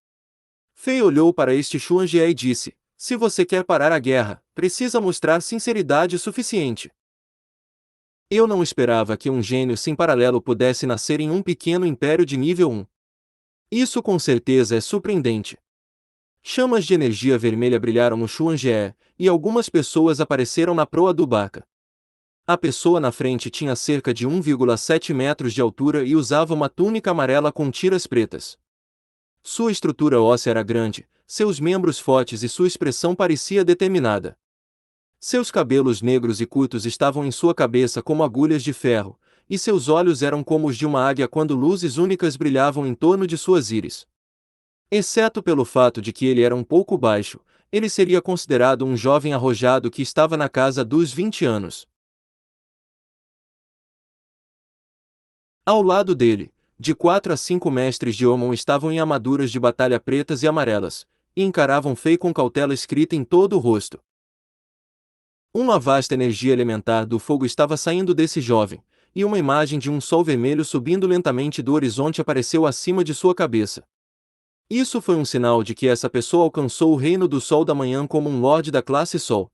Fei olhou para este Xuan-Jie e disse: se você quer parar a guerra, precisa mostrar sinceridade suficiente. Eu não esperava que um gênio sem paralelo pudesse nascer em um pequeno império de nível 1. Isso com certeza é surpreendente. Chamas de energia vermelha brilharam no Xuan-Jie, e algumas pessoas apareceram na proa do barco. A pessoa na frente tinha cerca de 1,7 metros de altura e usava uma túnica amarela com tiras pretas. Sua estrutura óssea era grande, seus membros fortes e sua expressão parecia determinada. Seus cabelos negros e curtos estavam em sua cabeça como agulhas de ferro, e seus olhos eram como os de uma águia quando luzes únicas brilhavam em torno de suas íris. Exceto pelo fato de que ele era um pouco baixo, ele seria considerado um jovem arrojado que estava na casa dos 20 anos. Ao lado dele, de 4 a 5 mestres de Ormond estavam em armaduras de batalha pretas e amarelas, e encaravam Fei com cautela escrita em todo o rosto. Uma vasta energia elementar do fogo estava saindo desse jovem, e uma imagem de um sol vermelho subindo lentamente do horizonte apareceu acima de sua cabeça. Isso foi um sinal de que essa pessoa alcançou o reino do sol da manhã como um lorde da classe Sol.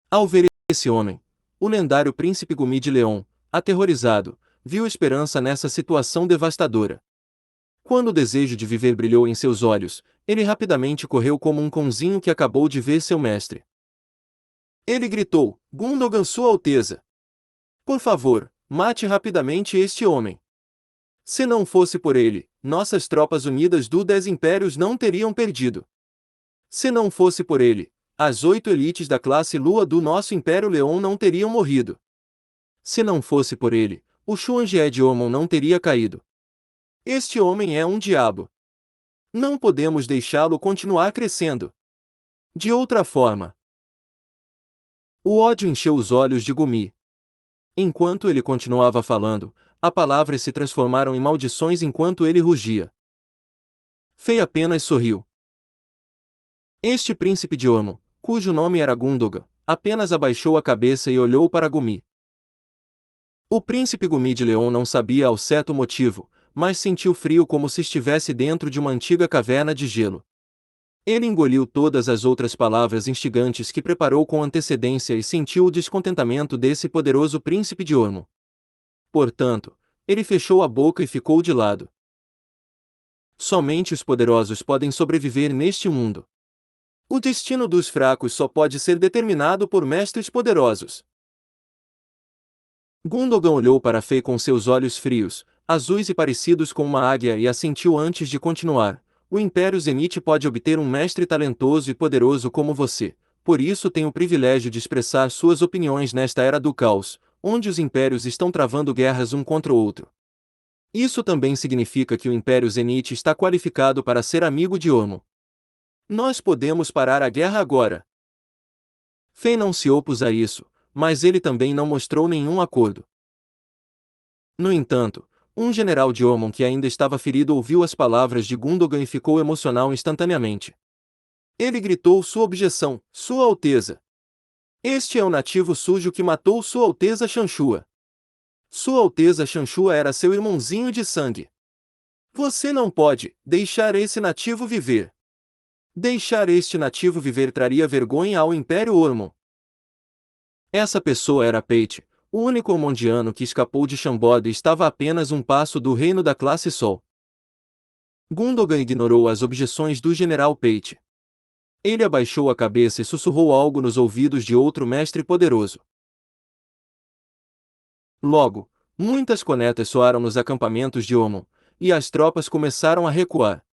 Ao ver esse homem, o lendário príncipe Gumi de Leon, aterrorizado, viu esperança nessa situação devastadora. Quando o desejo de viver brilhou em seus olhos, ele rapidamente correu como um cãozinho que acabou de ver seu mestre. Ele gritou: Gundogan, Sua Alteza! Por favor, mate rapidamente este homem. Se não fosse por ele, nossas tropas unidas do 10 impérios não teriam perdido. Se não fosse por ele, as 8 elites da classe Lua do nosso Império Leão não teriam morrido. Se não fosse por ele, o Xuan-Jie de Ormond não teria caído. Este homem é um diabo. Não podemos deixá-lo continuar crescendo. De outra forma. O ódio encheu os olhos de Gumi. Enquanto ele continuava falando, as palavras se transformaram em maldições enquanto ele rugia. Fei apenas sorriu. Este príncipe de Ormond, cujo nome era Gundogan, apenas abaixou a cabeça e olhou para Gumi. O príncipe Gumi de Leon não sabia ao certo motivo, mas sentiu frio como se estivesse dentro de uma antiga caverna de gelo. Ele engoliu todas as outras palavras instigantes que preparou com antecedência e sentiu o descontentamento desse poderoso príncipe de Ormond. Portanto, ele fechou a boca e ficou de lado. Somente os poderosos podem sobreviver neste mundo. O destino dos fracos só pode ser determinado por mestres poderosos. Gundogan olhou para Fei com seus olhos frios, azuis e parecidos com uma águia e assentiu antes de continuar. O Império Zenith pode obter um mestre talentoso e poderoso como você, por isso tem o privilégio de expressar suas opiniões nesta era do caos, onde os impérios estão travando guerras um contra o outro. Isso também significa que o Império Zenith está qualificado para ser amigo de Ormond. Nós podemos parar a guerra agora. Fei não se opôs a isso, mas ele também não mostrou nenhum acordo. No entanto, um general de Ormond que ainda estava ferido ouviu as palavras de Gundogan e ficou emocional instantaneamente. Ele gritou sua objeção: Sua Alteza! Este é o nativo sujo que matou Sua Alteza Chanchua. Sua Alteza Chanchua era seu irmãozinho de sangue. Você não pode deixar esse nativo viver. Deixar este nativo viver traria vergonha ao Império Ormond. Essa pessoa era Pate, o único Ormondiano que escapou de Chambord e estava a apenas um passo do reino da classe Sol. Gundogan ignorou as objeções do General Pate. Ele abaixou a cabeça e sussurrou algo nos ouvidos de outro mestre poderoso. Logo, muitas cornetas soaram nos acampamentos de Ormond, e as tropas começaram a recuar.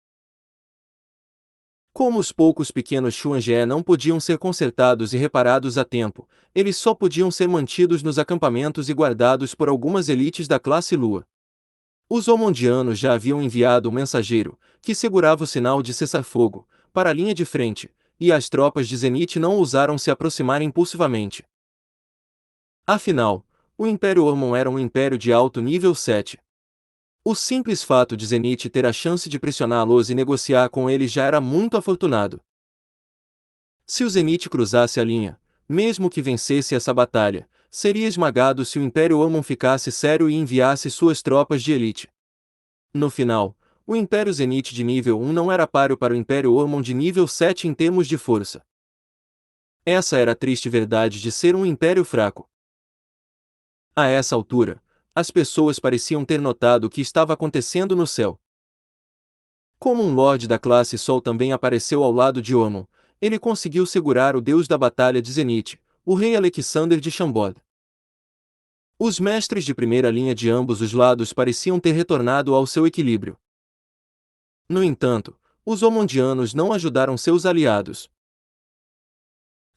Como os poucos pequenos Xuanjé não podiam ser consertados e reparados a tempo, eles só podiam ser mantidos nos acampamentos e guardados por algumas elites da classe Lua. Os Ormondianos já haviam enviado um mensageiro, que segurava o sinal de cessar-fogo, para a linha de frente, e as tropas de Zenith não ousaram se aproximar impulsivamente. Afinal, o Império Ormond era um império de alto nível 7. O simples fato de Zenith ter a chance de pressioná-los e negociar com eles já era muito afortunado. Se o Zenith cruzasse a linha, mesmo que vencesse essa batalha, seria esmagado se o Império Ormond ficasse sério e enviasse suas tropas de elite. No final, o Império Zenith de nível 1 não era páreo para o Império Ormond de nível 7 em termos de força. Essa era a triste verdade de ser um império fraco. A essa altura, as pessoas pareciam ter notado o que estava acontecendo no céu. Como um lorde da classe Sol também apareceu ao lado de Ormond, ele conseguiu segurar o deus da batalha de Zenith, o rei Alexander de Chambord. Os mestres de primeira linha de ambos os lados pareciam ter retornado ao seu equilíbrio. No entanto, os Ormondianos não ajudaram seus aliados.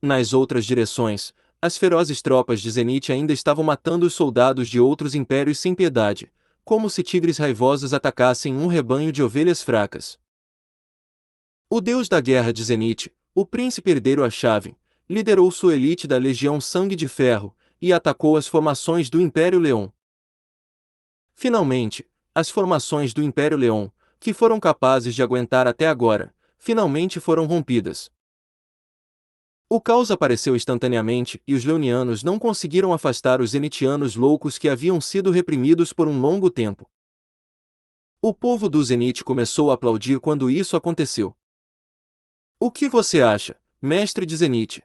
Nas outras direções, as ferozes tropas de Zenith ainda estavam matando os soldados de outros impérios sem piedade, como se tigres raivosos atacassem um rebanho de ovelhas fracas. O deus da guerra de Zenith, o príncipe herdeiro Arshavin, liderou sua elite da Legião Sangue de Ferro, e atacou as formações do Império Leão. Finalmente, as formações do Império Leão, que foram capazes de aguentar até agora, finalmente foram rompidas. O caos apareceu instantaneamente e os leonianos não conseguiram afastar os zenitianos loucos que haviam sido reprimidos por um longo tempo. O povo do Zenith começou a aplaudir quando isso aconteceu. O que você acha, mestre de Zenith?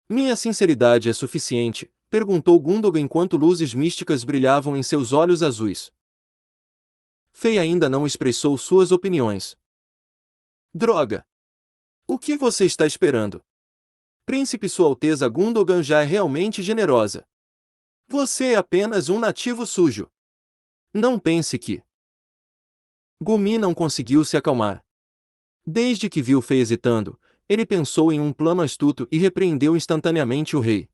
Minha sinceridade é suficiente, perguntou Gundogan enquanto luzes místicas brilhavam em seus olhos azuis. Fei ainda não expressou suas opiniões. Droga! O que você está esperando? Príncipe, Sua Alteza Gundogan já é realmente generosa. Você é apenas um nativo sujo. Não pense que... Gumi não conseguiu se acalmar. Desde que viu Fei hesitando, ele pensou em um plano astuto e repreendeu instantaneamente o rei.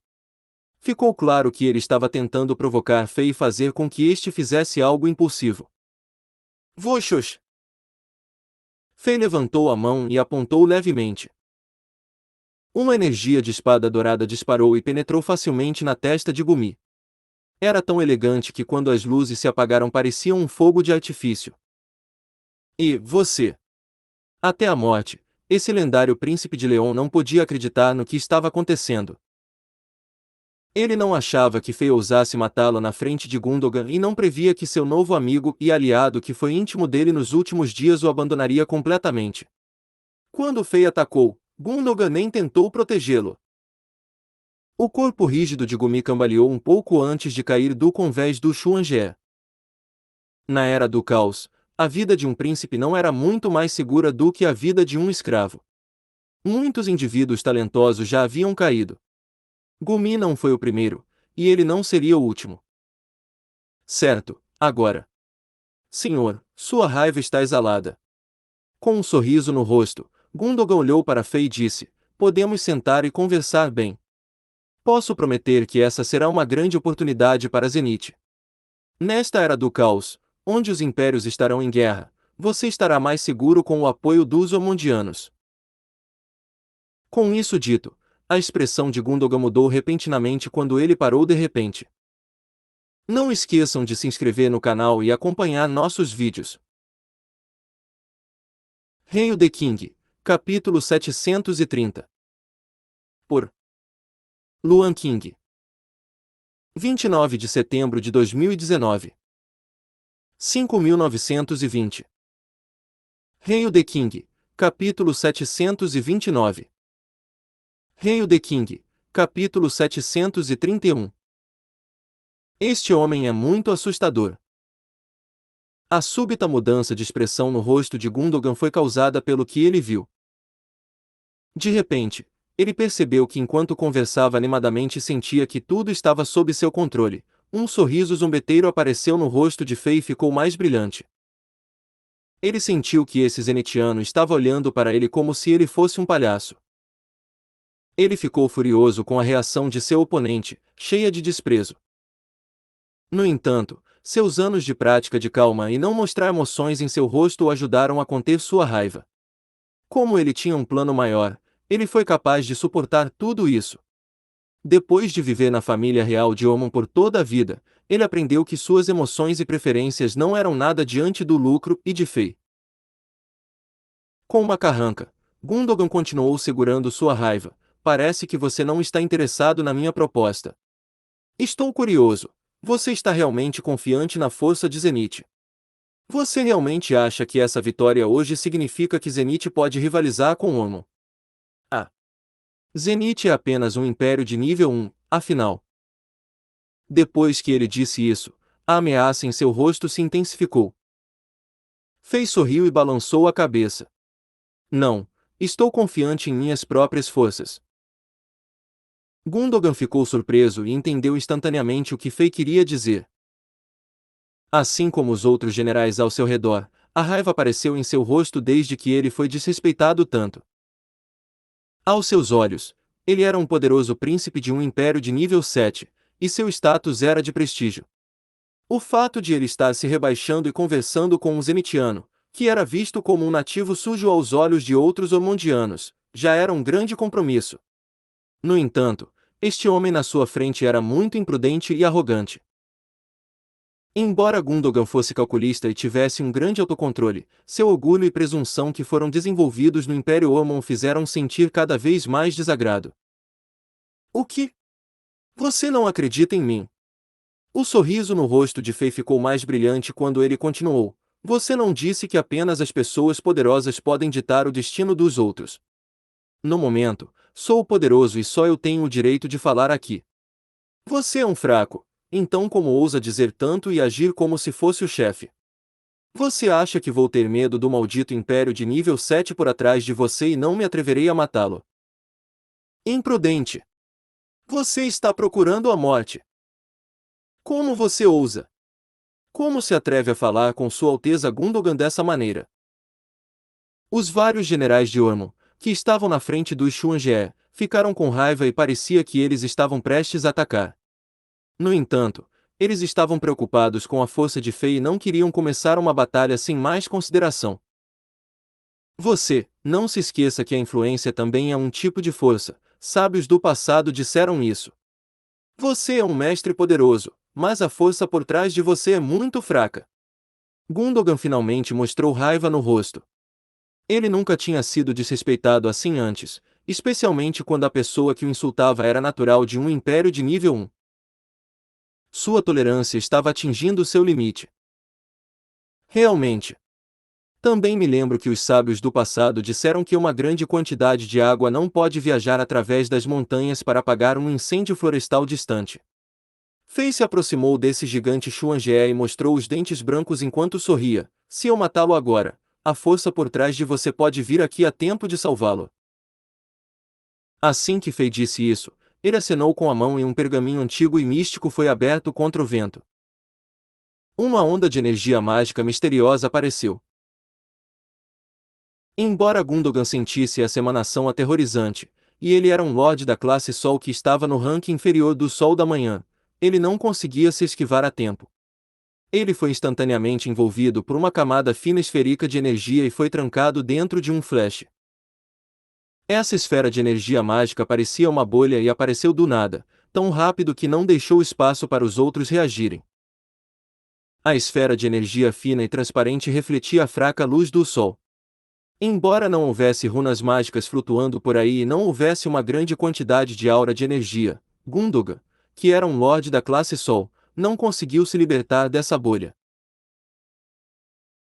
Ficou claro que ele estava tentando provocar Fei e fazer com que este fizesse algo impulsivo. Voxos! Fei levantou a mão e apontou levemente. Uma energia de espada dourada disparou e penetrou facilmente na testa de Gumi. Era tão elegante que quando as luzes se apagaram parecia um fogo de artifício. E, você? Até a morte, esse lendário príncipe de Leon não podia acreditar no que estava acontecendo. Ele não achava que Fei ousasse matá-lo na frente de Gundogan e não previa que seu novo amigo e aliado que foi íntimo dele nos últimos dias o abandonaria completamente. Quando Fei atacou, Gundogan nem tentou protegê-lo. O corpo rígido de Gumi cambaleou um pouco antes de cair do convés do Xuanjé. Na Era do Caos, a vida de um príncipe não era muito mais segura do que a vida de um escravo. Muitos indivíduos talentosos já haviam caído. Gumi não foi o primeiro, e ele não seria o último. Certo, agora. Senhor, sua raiva está exalada. Com um sorriso no rosto, Gundogan olhou para Fei e disse: podemos sentar e conversar bem. Posso prometer que essa será uma grande oportunidade para Zenith. Nesta Era do Caos, onde os impérios estarão em guerra, você estará mais seguro com o apoio dos Ormondianos. Com isso dito, a expressão de Gundogan mudou repentinamente quando ele parou de repente. Não esqueçam de se inscrever no canal e acompanhar nossos vídeos. Hail the King, capítulo 730. Por Luan King. 29 de setembro de 2019. 5920. Hail the King, capítulo 729. Hail the King, capítulo 731. Este homem é muito assustador. A súbita mudança de expressão no rosto de Gundogan foi causada pelo que ele viu. De repente, ele percebeu que enquanto conversava animadamente sentia que tudo estava sob seu controle. Um sorriso zombeteiro apareceu no rosto de Fei e ficou mais brilhante. Ele sentiu que esse zenitiano estava olhando para ele como se ele fosse um palhaço. Ele ficou furioso com a reação de seu oponente, cheia de desprezo. No entanto, seus anos de prática de calma e não mostrar emoções em seu rosto o ajudaram a conter sua raiva. Como ele tinha um plano maior, ele foi capaz de suportar tudo isso. Depois de viver na família real de Omon por toda a vida, ele aprendeu que suas emoções e preferências não eram nada diante do lucro e de Fei. Com uma carranca, Gundogan continuou segurando sua raiva. Parece que você não está interessado na minha proposta. Estou curioso. Você está realmente confiante na força de Zenith? Você realmente acha que essa vitória hoje significa que Zenith pode rivalizar com Omon? Ah! Zenith é apenas um império de nível 1, afinal. Depois que ele disse isso, a ameaça em seu rosto se intensificou. Fei sorriu e balançou a cabeça. Não, estou confiante em minhas próprias forças. Gundogan ficou surpreso e entendeu instantaneamente o que Fei queria dizer. Assim como os outros generais ao seu redor, a raiva apareceu em seu rosto desde que ele foi desrespeitado tanto. Aos seus olhos, ele era um poderoso príncipe de um império de nível 7, e seu status era de prestígio. O fato de ele estar se rebaixando e conversando com um zenitiano, que era visto como um nativo sujo aos olhos de outros ormondianos, já era um grande compromisso. No entanto, este homem na sua frente era muito imprudente e arrogante. Embora Gundogan fosse calculista e tivesse um grande autocontrole, seu orgulho e presunção que foram desenvolvidos no Império Omon fizeram sentir cada vez mais desagrado. O que? Você não acredita em mim? O sorriso no rosto de Fei ficou mais brilhante quando ele continuou. Você não disse que apenas as pessoas poderosas podem ditar o destino dos outros. No momento, sou poderoso e só eu tenho o direito de falar aqui. Você é um fraco. Então como ousa dizer tanto e agir como se fosse o chefe? Você acha que vou ter medo do maldito império de nível 7 por atrás de você e não me atreverei a matá-lo? Imprudente! Você está procurando a morte. Como você ousa? Como se atreve a falar com Sua Alteza Gundogan dessa maneira? Os vários generais de Ormon, que estavam na frente dos Xuanjie, ficaram com raiva e parecia que eles estavam prestes a atacar. No entanto, eles estavam preocupados com a força de Fei e não queriam começar uma batalha sem mais consideração. Você, não se esqueça que a influência também é um tipo de força, sábios do passado disseram isso. Você é um mestre poderoso, mas a força por trás de você é muito fraca. Gundogan finalmente mostrou raiva no rosto. Ele nunca tinha sido desrespeitado assim antes, especialmente quando a pessoa que o insultava era natural de um império de nível 1. Sua tolerância estava atingindo seu limite. Realmente. Também me lembro que os sábios do passado disseram que uma grande quantidade de água não pode viajar através das montanhas para apagar um incêndio florestal distante. Fei se aproximou desse gigante Xuanjie e mostrou os dentes brancos enquanto sorria. Se eu matá-lo agora, a força por trás de você pode vir aqui a tempo de salvá-lo. Assim que Fei disse isso, ele acenou com a mão e um pergaminho antigo e místico foi aberto contra o vento. Uma onda de energia mágica misteriosa apareceu. Embora Gundogan sentisse essa emanação aterrorizante, e ele era um lorde da classe Sol que estava no ranking inferior do Sol da Manhã, ele não conseguia se esquivar a tempo. Ele foi instantaneamente envolvido por uma camada fina esférica de energia e foi trancado dentro de um flash. Essa esfera de energia mágica parecia uma bolha e apareceu do nada, tão rápido que não deixou espaço para os outros reagirem. A esfera de energia fina e transparente refletia a fraca luz do sol. Embora não houvesse runas mágicas flutuando por aí e não houvesse uma grande quantidade de aura de energia, Gundogan, que era um lorde da classe Sol, não conseguiu se libertar dessa bolha.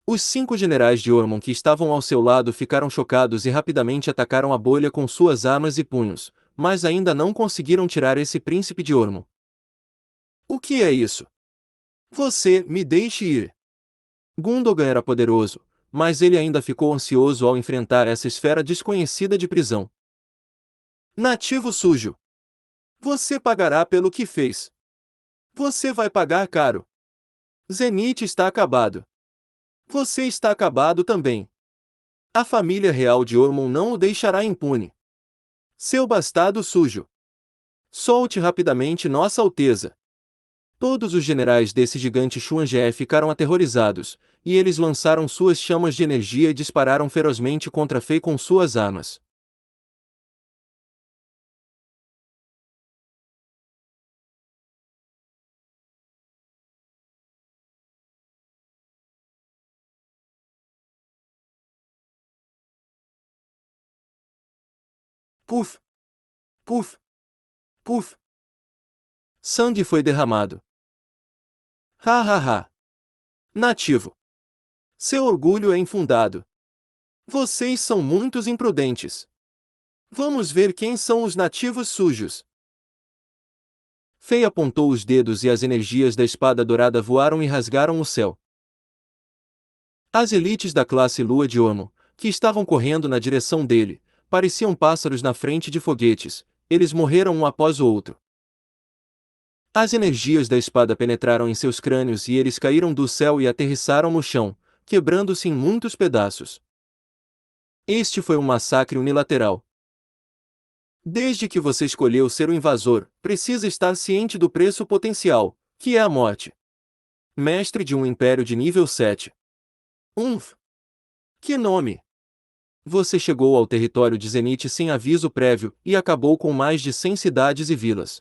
Os 5 generais de Ormond que estavam ao seu lado ficaram chocados e rapidamente atacaram a bolha com suas armas e punhos, mas ainda não conseguiram tirar esse príncipe de Ormond. O que é isso? Você, me deixe ir. Gundogan era poderoso, mas ele ainda ficou ansioso ao enfrentar essa esfera desconhecida de prisão. Nativo sujo! Você pagará pelo que fez. Você vai pagar caro. Zenith está acabado. Você está acabado também. A família real de Ormond não o deixará impune. Seu bastardo sujo! Solte rapidamente Nossa Alteza! Todos os generais desse gigante Xuanjé ficaram aterrorizados, e eles lançaram suas chamas de energia e dispararam ferozmente contra Fei com suas armas. Puf! Puf! Puf! Sangue foi derramado. Ha ha ha! Nativo! Seu orgulho é infundado. Vocês são muitos imprudentes. Vamos ver quem são os nativos sujos. Fei apontou os dedos e as energias da espada dourada voaram e rasgaram o céu. As elites da classe Lua de Ormond, que estavam correndo na direção dele, pareciam pássaros na frente de foguetes, eles morreram um após o outro. As energias da espada penetraram em seus crânios e eles caíram do céu e aterrissaram no chão, quebrando-se em muitos pedaços. Este foi um massacre unilateral. Desde que você escolheu ser o invasor, precisa estar ciente do preço potencial, que é a morte. Mestre de um império de nível 7. Que nome! Você chegou ao território de Zenith sem aviso prévio e acabou com mais de 100 cidades e vilas.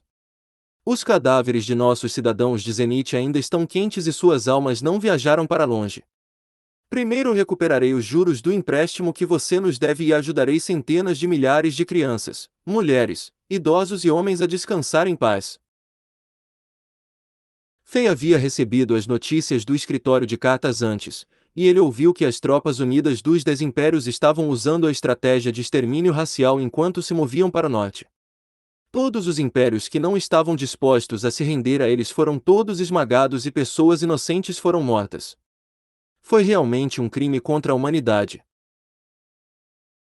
Os cadáveres de nossos cidadãos de Zenith ainda estão quentes e suas almas não viajaram para longe. Primeiro recuperarei os juros do empréstimo que você nos deve e ajudarei centenas de milhares de crianças, mulheres, idosos e homens a descansar em paz. Fei havia recebido as notícias do escritório de cartas antes, e ele ouviu que as tropas unidas dos 10 impérios estavam usando a estratégia de extermínio racial enquanto se moviam para o norte. Todos os impérios que não estavam dispostos a se render a eles foram todos esmagados e pessoas inocentes foram mortas. Foi realmente um crime contra a humanidade.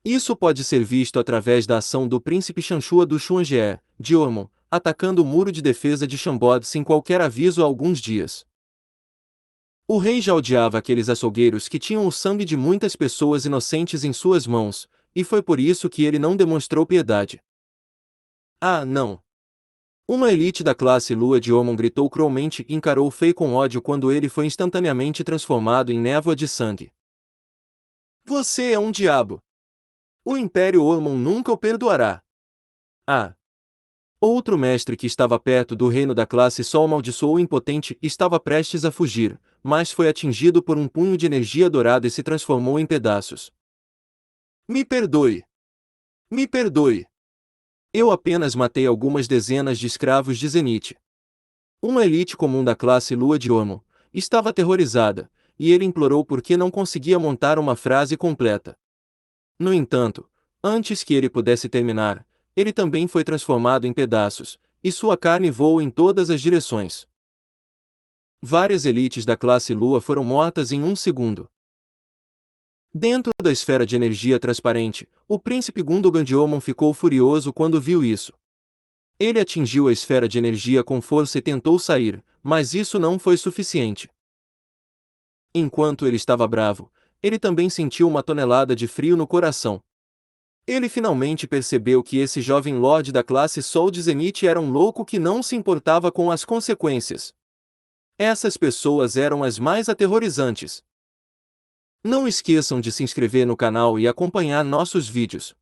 Isso pode ser visto através da ação do príncipe Chanchua do Xuanjie, de Ormond, atacando o muro de defesa de Chambord sem qualquer aviso há alguns dias. O rei já odiava aqueles açougueiros que tinham o sangue de muitas pessoas inocentes em suas mãos, e foi por isso que ele não demonstrou piedade. Ah, não! Uma elite da classe Lua de Ormond gritou cruelmente e encarou Fei com ódio quando ele foi instantaneamente transformado em névoa de sangue. Você é um diabo! O Império Ormond nunca o perdoará! Ah! Outro mestre que estava perto do reino da classe Sol amaldiçoou o impotente e estava prestes a fugir, mas foi atingido por um punho de energia dourada e se transformou em pedaços. Me perdoe! Me perdoe! Eu apenas matei algumas dezenas de escravos de Zenith. Uma elite comum da classe Lua de Ormond estava aterrorizada, e ele implorou porque não conseguia montar uma frase completa. No entanto, antes que ele pudesse terminar, ele também foi transformado em pedaços, e sua carne voou em todas as direções. Várias elites da classe Lua foram mortas em um segundo. Dentro da esfera de energia transparente, o príncipe Gundogan de Ormond ficou furioso quando viu isso. Ele atingiu a esfera de energia com força e tentou sair, mas isso não foi suficiente. Enquanto ele estava bravo, ele também sentiu uma tonelada de frio no coração. Ele finalmente percebeu que esse jovem lorde da classe Sol de Zenith era um louco que não se importava com as consequências. Essas pessoas eram as mais aterrorizantes. Não esqueçam de se inscrever no canal e acompanhar nossos vídeos.